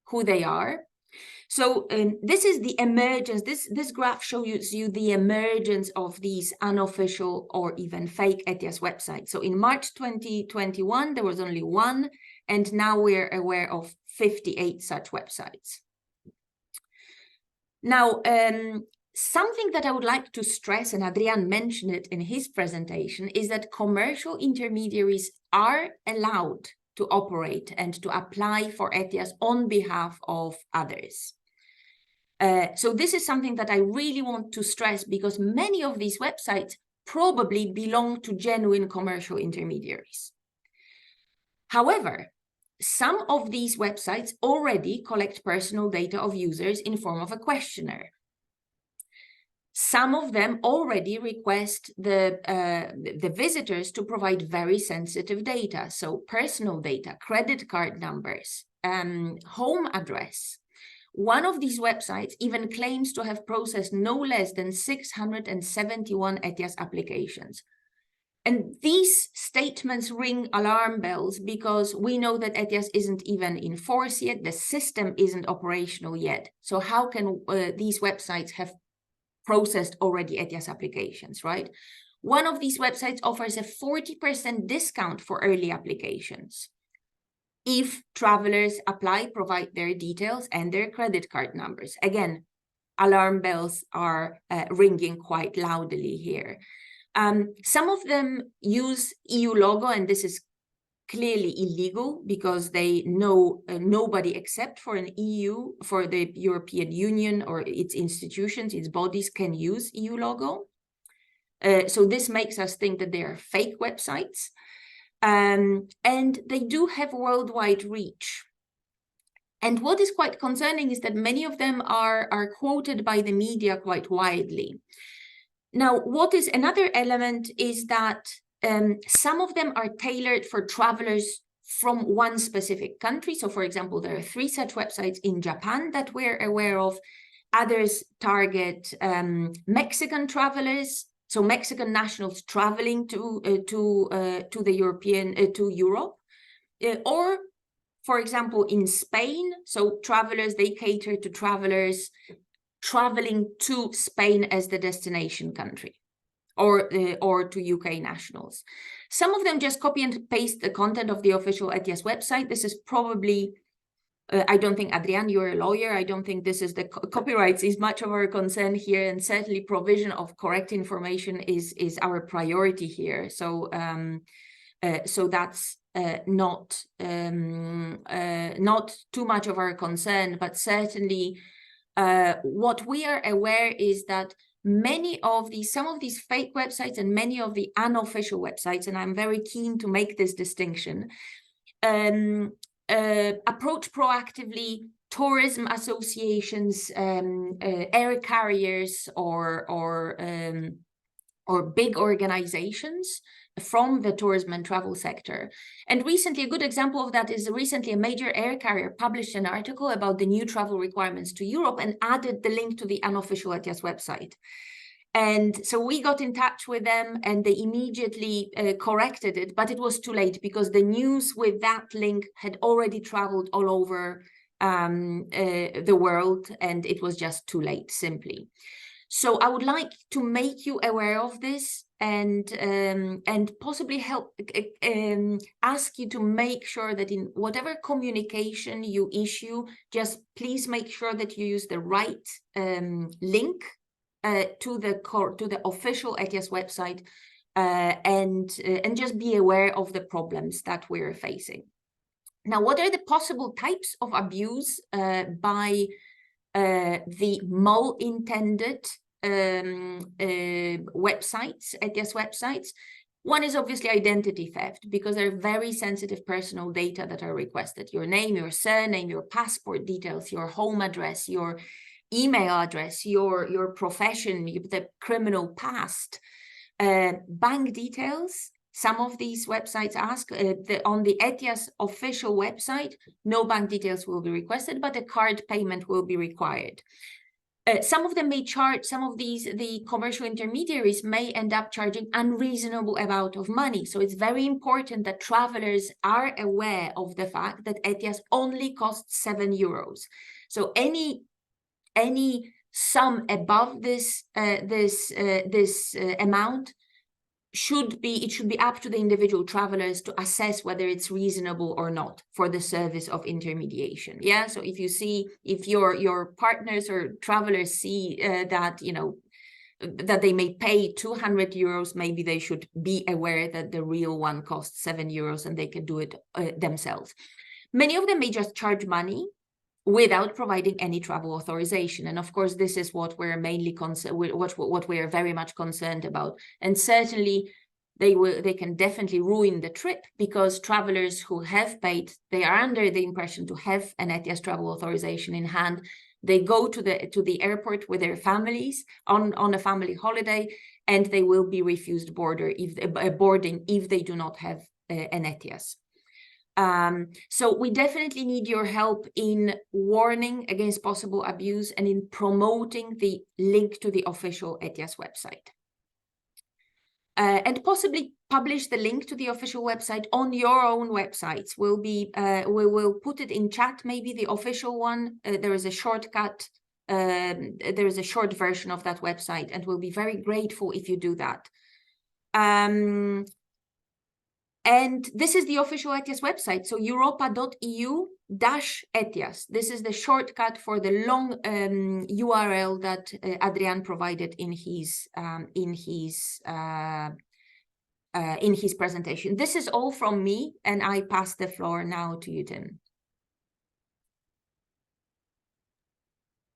who they are. So this is the emergence, this graph shows you the emergence of these unofficial or even fake ETIAS websites. So in March 2021, there was only one, and now we're aware of 58 such websites. Now, something that I would like to stress, and Adrian mentioned it in his presentation, is that commercial intermediaries are allowed to operate and to apply for ETIAS on behalf of others. So this is something that I really want to stress, because many of these websites probably belong to genuine commercial intermediaries. However, some of these websites already collect personal data of users in form of a questionnaire. Some of them already request the visitors to provide very sensitive data, so personal data, credit card numbers, home address. One of these websites even claims to have processed no less than 671 ETIAS applications. And these statements ring alarm bells, because we know that ETIAS isn't even in force yet, the system isn't operational yet. So how can these websites have processed already ETIAS applications, right? One of these websites offers a 40% discount for early applications if travelers apply, provide their details and their credit card numbers. Again, alarm bells are ringing quite loudly here. Some of them use EU logo, and this is clearly illegal, because they know nobody except for the European Union or its institutions, its bodies can use EU logo. So this makes us think that they are fake websites. And they do have worldwide reach. And what is quite concerning is that many of them are quoted by the media quite widely. Now, what is another element is that some of them are tailored for travelers from one specific country. So, for example, there are 3 such websites in Japan that we're aware of. Others target Mexican travelers, so Mexican nationals traveling to Europe, or, for example, in Spain, so travelers, they cater to travelers traveling to Spain as the destination country, or to UK nationals. Some of them just copy and paste the content of the official ETIAS website. This is probably, I don't think, Adrian, you're a lawyer, I don't think this is the copyrights is much of our concern here, and certainly provision of correct information is our priority here. So so that's not too much of our concern, but certainly what we are aware is that some of these fake websites and many of the unofficial websites, and I'm very keen to make this distinction, approach proactively tourism associations, air carriers, or big organizations from the tourism and travel sector. And recently, a good example of that is recently a major air carrier published an article about the new travel requirements to Europe and added the link to the unofficial ETIAS website. And so we got in touch with them, and they immediately corrected it, but it was too late, because the news with that link had already traveled all over the world, and it was just too late, simply. So I would like to make you aware of this, and possibly help ask you to make sure that in whatever communication you issue, just please make sure that you use the right link to the official ETIAS website, and just be aware of the problems that we're facing. Now, what are the possible types of abuse by the mal-intended websites, ETIAS websites? One is obviously identity theft, because there are very sensitive personal data that are requested: your name, your surname, your passport details, your home address, your email address, your profession, the criminal past, bank details, some of these websites ask. On the ETIAS official website, no bank details will be requested, but a card payment will be required. Some of them may charge, some of the commercial intermediaries may end up charging unreasonable amount of money. So it's very important that travelers are aware of the fact that ETIAS only costs €7. So any sum above this amount should be up to the individual travelers to assess whether it's reasonable or not for the service of intermediation. Yeah, so if your partners or travelers see that that they may pay €200, maybe they should be aware that the real one costs €7 and they can do it themselves. Many of them may just charge money without providing any travel authorization. And of course, this is what we're mainly concerned, what we are very much concerned about. And certainly they can definitely ruin the trip, because travelers who have paid, they are under the impression to have an ETIAS travel authorization in hand. They go to the airport with their families on a family holiday, and they will be refused boarding if they do not have an ETIAS. So we definitely need your help in warning against possible abuse and in promoting the link to the official ETIAS website. And possibly publish the link to the official website on your own websites. We will put it in chat, maybe the official one. There is a shortcut. There is a short version of that website, and we'll be very grateful if you do that. And this is the official ETIAS website, so europa.eu/ETIAS. This is the shortcut for the long URL that Adrian provided in his presentation. This is all from me, and I pass the floor now to you, Tim.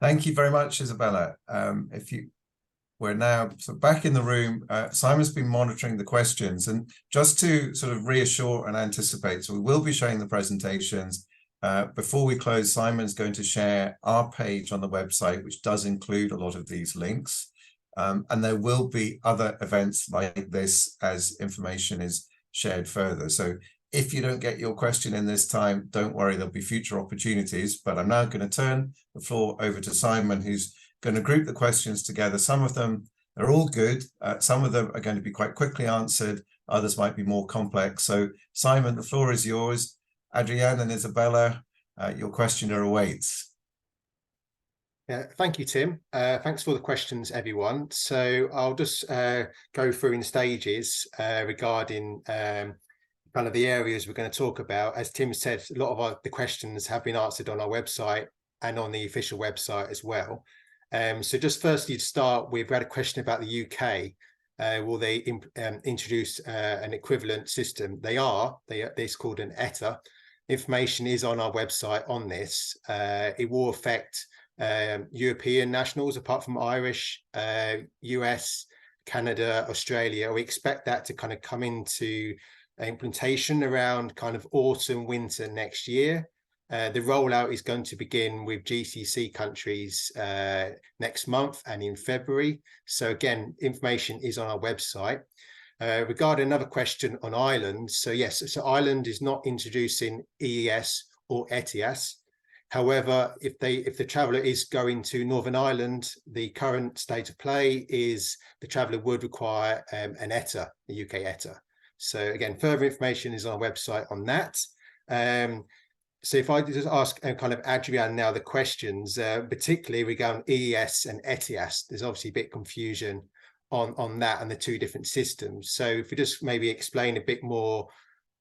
Thank you very much, Isabella. We're now back in the room. Simon's been monitoring the questions, and just to sort of reassure and anticipate, so we will be showing the presentations. Before we close, Simon's going to share our page on the website, which does include a lot of these links. And there will be other events like this as information is shared further. So if you don't get your question in this time, don't worry, there'll be future opportunities. But I'm now going to turn the floor over to Simon, who's going to group the questions together. Some of them, they're all good. Some of them are going to be quite quickly answered. Others might be more complex. So Simon, the floor is yours. Adrienne and Isabella, your questioner awaits. Yeah, thank you, Tim. Thanks for the questions, everyone. So I'll just go through in stages regarding kind of the areas we're going to talk about. As Tim said, a lot of the questions have been answered on our website and on the official website as well. So just firstly to start with, we had a question about the UK. Will they introduce an equivalent system? It's called an ETA. Information is on our website on this. It will affect European nationals, apart from Irish, US, Canada, Australia. We expect that to kind of come into implementation around kind of autumn, winter next year. The rollout is going to begin with GCC countries next month and in February. So again, information is on our website. Regarding another question on Ireland, so yes, so Ireland is not introducing EES or ETIAS. However, if the traveller is going to Northern Ireland, the current state of play is the traveller would require an ETA, a UK ETA. So again, further information is on our website on that. So if I just ask kind of Adrian now the questions, particularly regarding EES and ETIAS, there's obviously a bit of confusion on that and the two different systems. So if we just maybe explain a bit more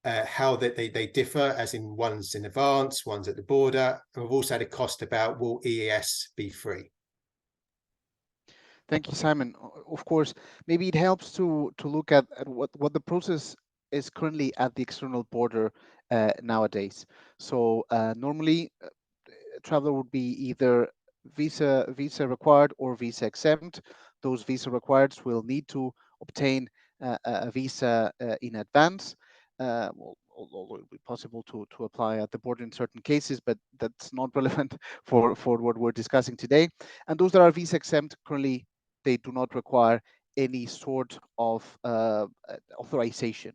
how they differ, as in one's in advance, one's at the border. And we've also had a cost about, will EES be free? Thank you, Simon. Of course, maybe it helps to look at what the process is currently at the external border nowadays. So normally, a traveler would be either visa required or visa exempt. Those visa requireds will need to obtain a visa in advance. Although it will be possible to apply at the border in certain cases, but that's not relevant for what we're discussing today. And those that are visa exempt, currently, they do not require any sort of authorization.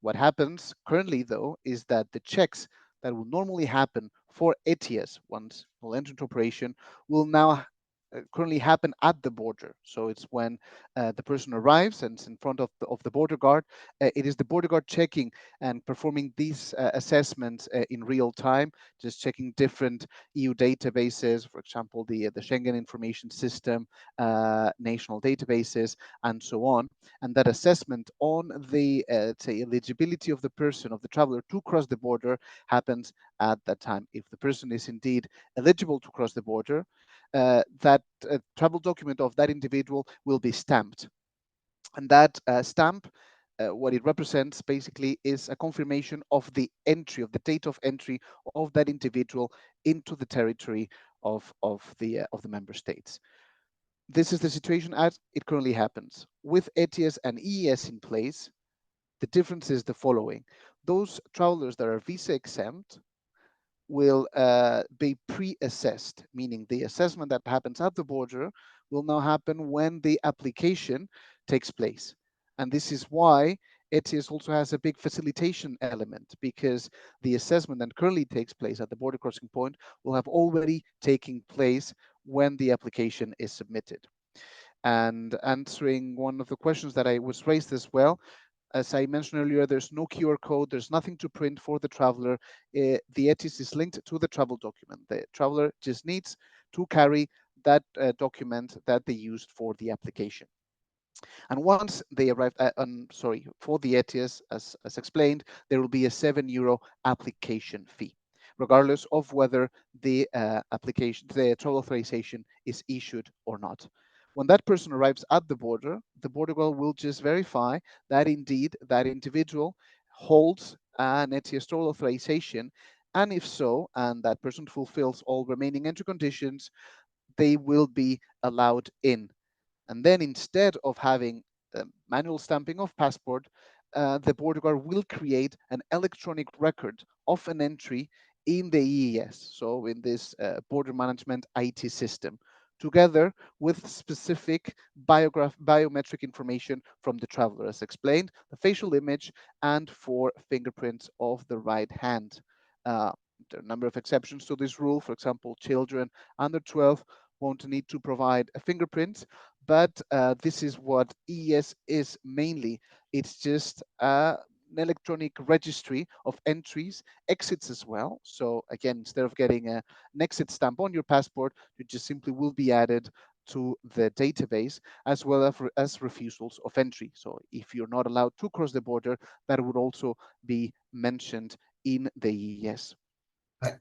What happens currently, though, is that the checks that will normally happen for ETIAS once will enter into operation will now currently happen at the border. So it's when the person arrives and it's in front of the border guard. It is the border guard checking and performing these assessments in real time, just checking different EU databases, for example, the Schengen Information System, national databases, and so on. And that assessment on the say eligibility of the person, of the traveler to cross the border, happens at that time. If the person is indeed eligible to cross the border, that travel document of that individual will be stamped. And that stamp, what it represents basically is a confirmation of the entry, of the date of entry of that individual into the territory of the member states. This is the situation as it currently happens. With ETIAS and EES in place, the difference is the following. Those travelers that are visa exempt will be pre-assessed, meaning the assessment that happens at the border will now happen when the application takes place. And this is why ETIAS also has a big facilitation element, because the assessment that currently takes place at the border crossing point will have already taken place when the application is submitted. And answering one of the questions that I was raised as well, as I mentioned earlier, there's no QR code, there's nothing to print for the traveler. The ETIAS is linked to the travel document. The traveler just needs to carry that document that they used for the application. And once they arrive, for the ETIAS, as explained, there will be a €7 application fee, regardless of whether the the travel authorization is issued or not. When that person arrives at the border guard will just verify that indeed that individual holds an ETIAS travel authorization, and if so, and that person fulfills all remaining entry conditions, they will be allowed in. And then instead of having manual stamping of passport, the border guard will create an electronic record of an entry in the EES, so in this border management IT system, together with specific biometric information from the traveler, as explained, the facial image, and for fingerprints of the right hand. There are a number of exceptions to this rule. For example, children under 12 won't need to provide a fingerprint, but this is what EES is mainly. It's just an electronic registry of entries, exits as well. So again, instead of getting an exit stamp on your passport, you just simply will be added to the database, as well as refusals of entry. So if you're not allowed to cross the border, that would also be mentioned in the EES.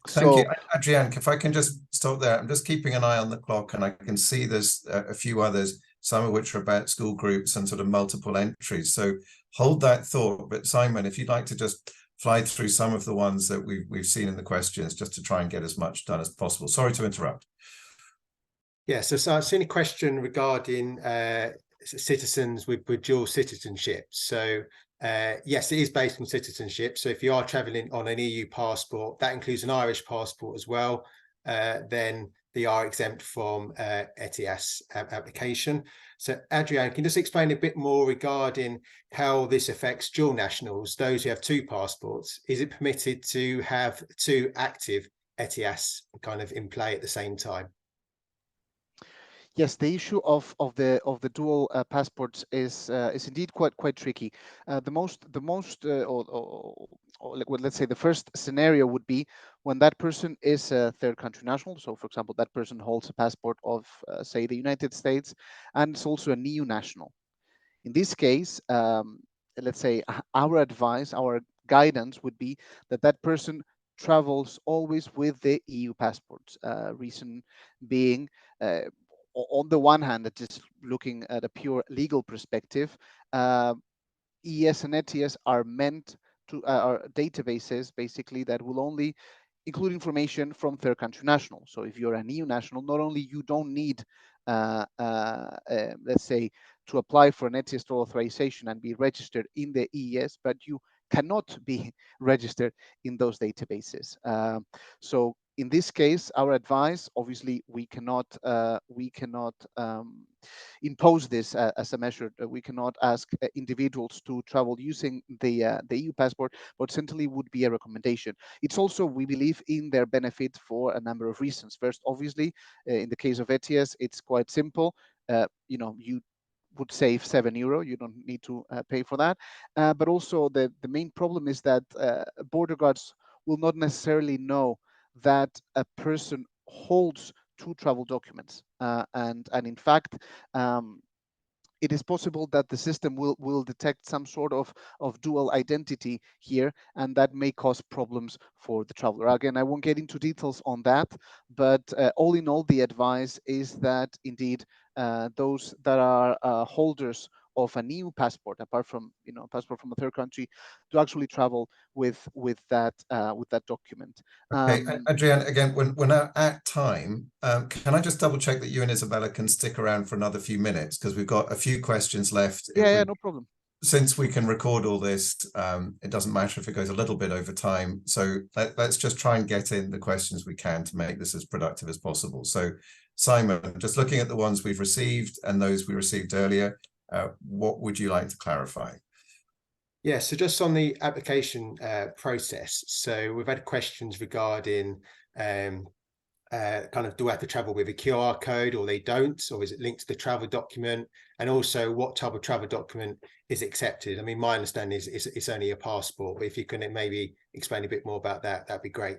Thank you, Adrian. If I can just stop there, I'm just keeping an eye on the clock, and I can see there's a few others, some of which are about school groups and sort of multiple entries. So hold that thought. But Simon, if you'd like to just fly through some of the ones that we've seen in the questions, just to try and get as much done as possible. Sorry to interrupt. Yeah, so I've seen a question regarding citizens with dual citizenship. So yes, it is based on citizenship. So if you are traveling on an EU passport, that includes an Irish passport as well, then they are exempt from ETIAS application. So Adrian, can you just explain a bit more regarding how this affects dual nationals, those who have two passports? Is it permitted to have two active ETIAS kind of in play at the same time? Yes, the issue of the dual passports is indeed quite tricky. Let's say the first scenario would be when that person is a third country national. So, for example, that person holds a passport of say the United States, and it's also an EU national. In this case, let's say our advice, our guidance would be that that person travels always with the EU passport. Reason being, on the one hand, just looking at a pure legal perspective, EES and ETIAS are meant to are databases basically that will only include information from third country nationals. So if you're an EU national, not only you don't need, let's say, to apply for an ETIAS authorization and be registered in the EES, but you cannot be registered in those databases. So in this case, our advice, obviously, we cannot impose this as a measure. We cannot ask individuals to travel using the EU passport, but certainly would be a recommendation. It's also, we believe, in their benefit for a number of reasons. First, obviously, in the case of ETIAS, it's quite simple. You would save €7. You don't need to pay for that. But also, the main problem is that border guards will not necessarily know that a person holds two travel documents, and in fact, it is possible that the system will detect some sort of dual identity here, and that may cause problems for the traveler. Again, I won't get into details on that, but all in all, the advice is that indeed those that are holders of a new passport, apart from passport from a third country, to actually travel with that document. Okay, Adrian, again, we're at time. Can I just double check that you and Isabella can stick around for another few minutes, because we've got a few questions left. Yeah, no problem. Since we can record all this, it doesn't matter if it goes a little bit over time. So let's just try and get in the questions we can to make this as productive as possible. So Simon, just looking at the ones we've received and those we received earlier, what would you like to clarify? Yeah, so just on the application process, so we've had questions regarding kind of, do we have to travel with a QR code, or they don't, or is it linked to the travel document? And also, what type of travel document is accepted? I mean, my understanding is it's only a passport, but if you can maybe explain a bit more about that, that'd be great.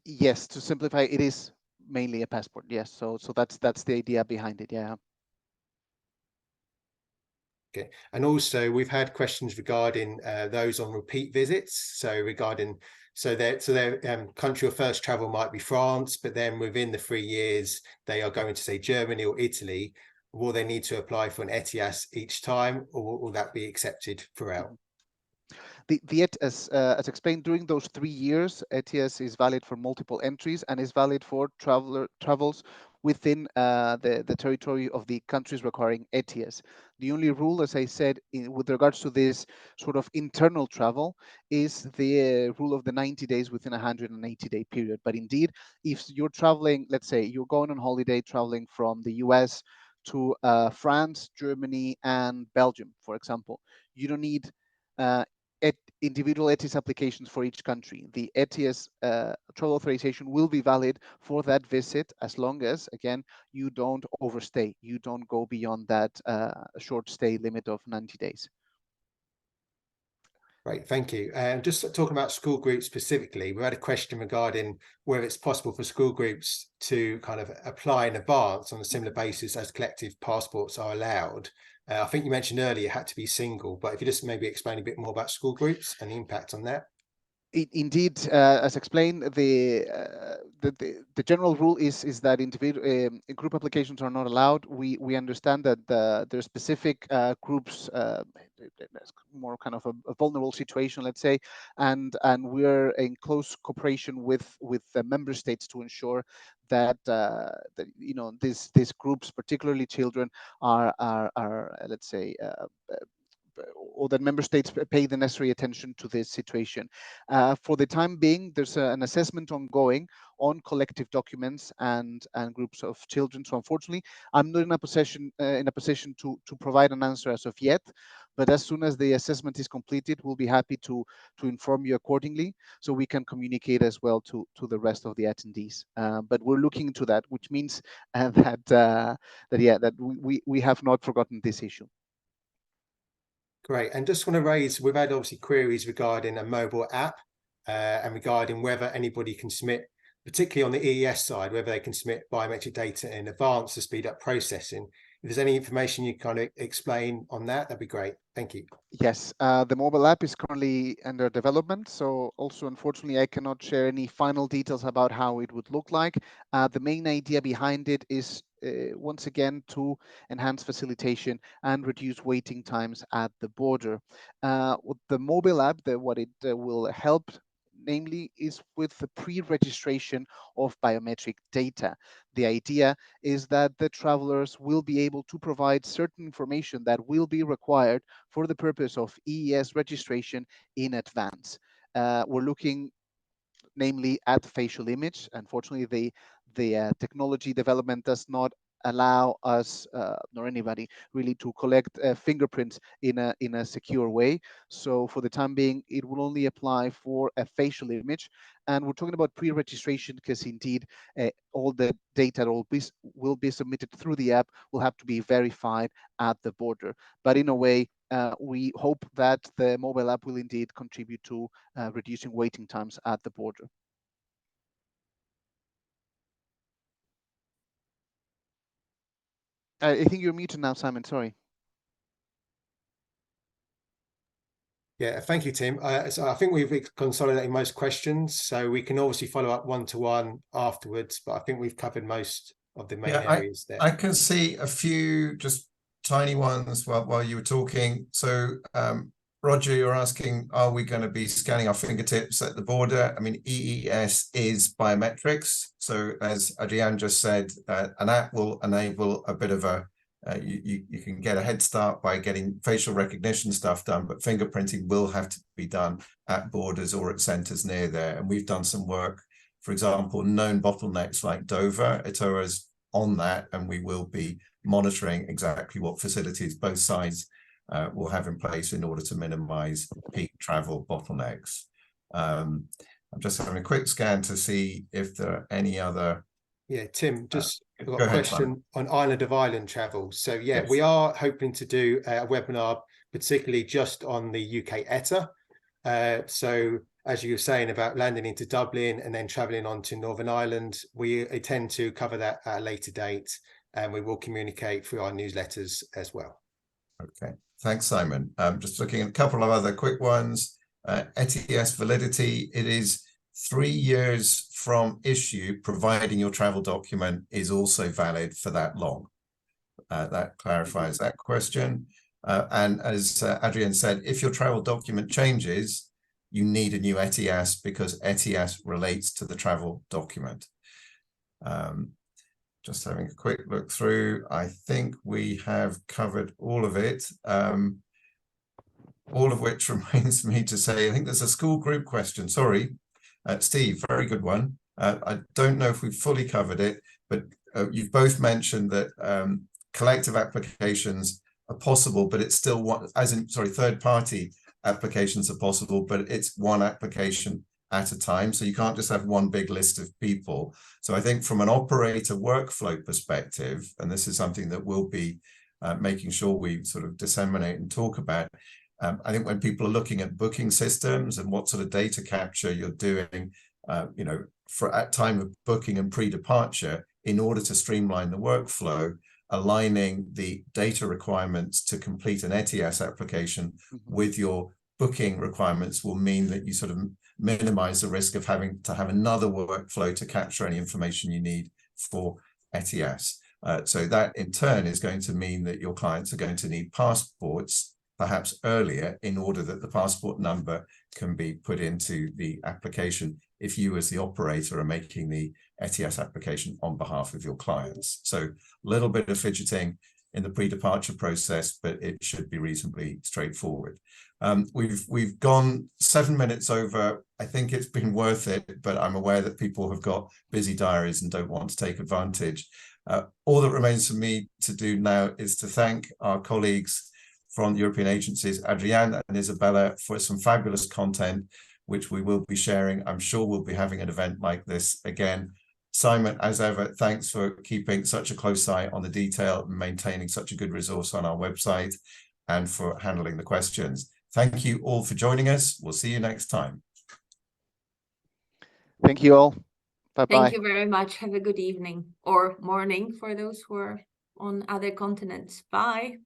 Yes, to simplify, it is mainly a passport. Yes, so that's the idea behind it. Yeah. Okay, and also we've had questions regarding those on repeat visits. So regarding their country of first travel might be France, but then within the 3 years they are going to, say, Germany or Italy. Will they need to apply for an ETIAS each time, or will that be accepted throughout? As explained, during those 3 years, ETIAS is valid for multiple entries and is valid for travels within the territory of the countries requiring ETIAS. The only rule, as I said, with regards to this sort of internal travel, is the rule of the 90 days within a 180-day period. But indeed, if you're traveling, let's say you're going on holiday traveling from the US to France, Germany, and Belgium, for example, you don't need individual ETIAS applications for each country. The ETIAS travel authorization will be valid for that visit, as long as, again, you don't overstay. You don't go beyond that short stay limit of 90 days. Great, thank you. Just talking about school groups specifically, we had a question regarding whether it's possible for school groups to kind of apply in advance on a similar basis as collective passports are allowed. I think you mentioned earlier it had to be single, but if you just maybe explain a bit more about school groups and the impact on that. Indeed, as explained, the general rule is that individual group applications are not allowed. We understand that there are specific groups, more kind of a vulnerable situation, let's say, and we're in close cooperation with the member states to ensure that these groups, particularly children, are let's say, or that member states pay the necessary attention to this situation. For the time being, there's an assessment ongoing on collective documents and groups of children. So unfortunately, I'm not in a position to provide an answer as of yet. But as soon as the assessment is completed, we'll be happy to inform you accordingly, so we can communicate as well to the rest of the attendees. But we're looking into that, which means that we have not forgotten this issue. Great, and just want to raise, we've had obviously queries regarding a mobile app and regarding whether anybody can submit, particularly on the EES side, whether they can submit biometric data in advance to speed up processing. If there's any information you kind of explain on that, that'd be great. Thank you. Yes, the mobile app is currently under development, so also unfortunately I cannot share any final details about how it would look like. The main idea behind it is once again to enhance facilitation and reduce waiting times at the border. With the mobile app, what it will help namely is with the pre-registration of biometric data. The idea is that the travelers will be able to provide certain information that will be required for the purpose of EES registration in advance. We're looking namely at the facial image. Unfortunately, the technology development does not allow us nor anybody really to collect fingerprints in a secure way. So for the time being, it will only apply for a facial image. And we're talking about pre-registration because indeed all the data that will be submitted through the app will have to be verified at the border. But in a way, we hope that the mobile app will indeed contribute to reducing waiting times at the border. I think you're muted now, Simon, sorry. Yeah, thank you, Tim. So I think we've consolidated most questions, so we can obviously follow up one-to-one afterwards, but I think we've covered most of the main areas there. I can see a few just tiny ones while you were talking. So Roger, you're asking, are we going to be scanning our fingertips at the border? I mean, EES is biometrics. So as Adrian just said, an app will enable a bit of a, you can get a head start by getting facial recognition stuff done, but fingerprinting will have to be done at borders or at centers near there. And we've done some work, for example, known bottlenecks like Dover, ETOA is on that, and we will be monitoring exactly what facilities both sides will have in place in order to minimize peak travel bottlenecks. I'm just having a quick scan to see if there are any other. Yeah, Tim, just got go a ahead, question on Island of Ireland travel. So yeah, yes, we are hoping to do a webinar, particularly just on the UK ETA. So as you were saying about landing into Dublin and then traveling on to Northern Ireland, we intend to cover that at a later date, and we will communicate through our newsletters as well. Okay, thanks, Simon. Just looking at a couple of other quick ones. ETIAS validity, it is 3 years from issue, providing your travel document is also valid for that long. That clarifies that question. And as Adrian said, if your travel document changes, you need a new ETIAS because ETIAS relates to the travel document. Just having a quick look through, I think we have covered all of it. All of which reminds me to say, I think there's a school group question. Sorry, Steve, very good one. I don't know if we've fully covered it, but you've both mentioned that collective applications are possible, but it's still one, third-party applications are possible, but it's one application at a time. So you can't just have one big list of people. So I think from an operator workflow perspective, and this is something that we'll be making sure we sort of disseminate and talk about, I think when people are looking at booking systems and what sort of data capture you're doing, you know, for at time of booking and pre-departure, in order to streamline the workflow, aligning the data requirements to complete an ETIAS application with your booking requirements will mean that you sort of minimize the risk of having to have another workflow to capture any information you need for ETIAS. So that in turn is going to mean that your clients are going to need passports perhaps earlier in order that the passport number can be put into the application if you as the operator are making the ETIAS application on behalf of your clients. So a little bit of fidgeting in the pre-departure process, but it should be reasonably straightforward. We've gone 7 minutes over. I think it's been worth it, but I'm aware that people have got busy diaries and don't want to take advantage. All that remains for me to do now is to thank our colleagues from the European agencies, Adrian and Isabella, for some fabulous content, which we will be sharing. I'm sure we'll be having an event like this again. Simon, as ever, thanks for keeping such a close eye on the detail and maintaining such a good resource on our website and for handling the questions. Thank you all for joining us. We'll see you next time. Thank you all. Bye-bye. Thank you very much. Have a good evening or morning for those who are on other continents. Bye.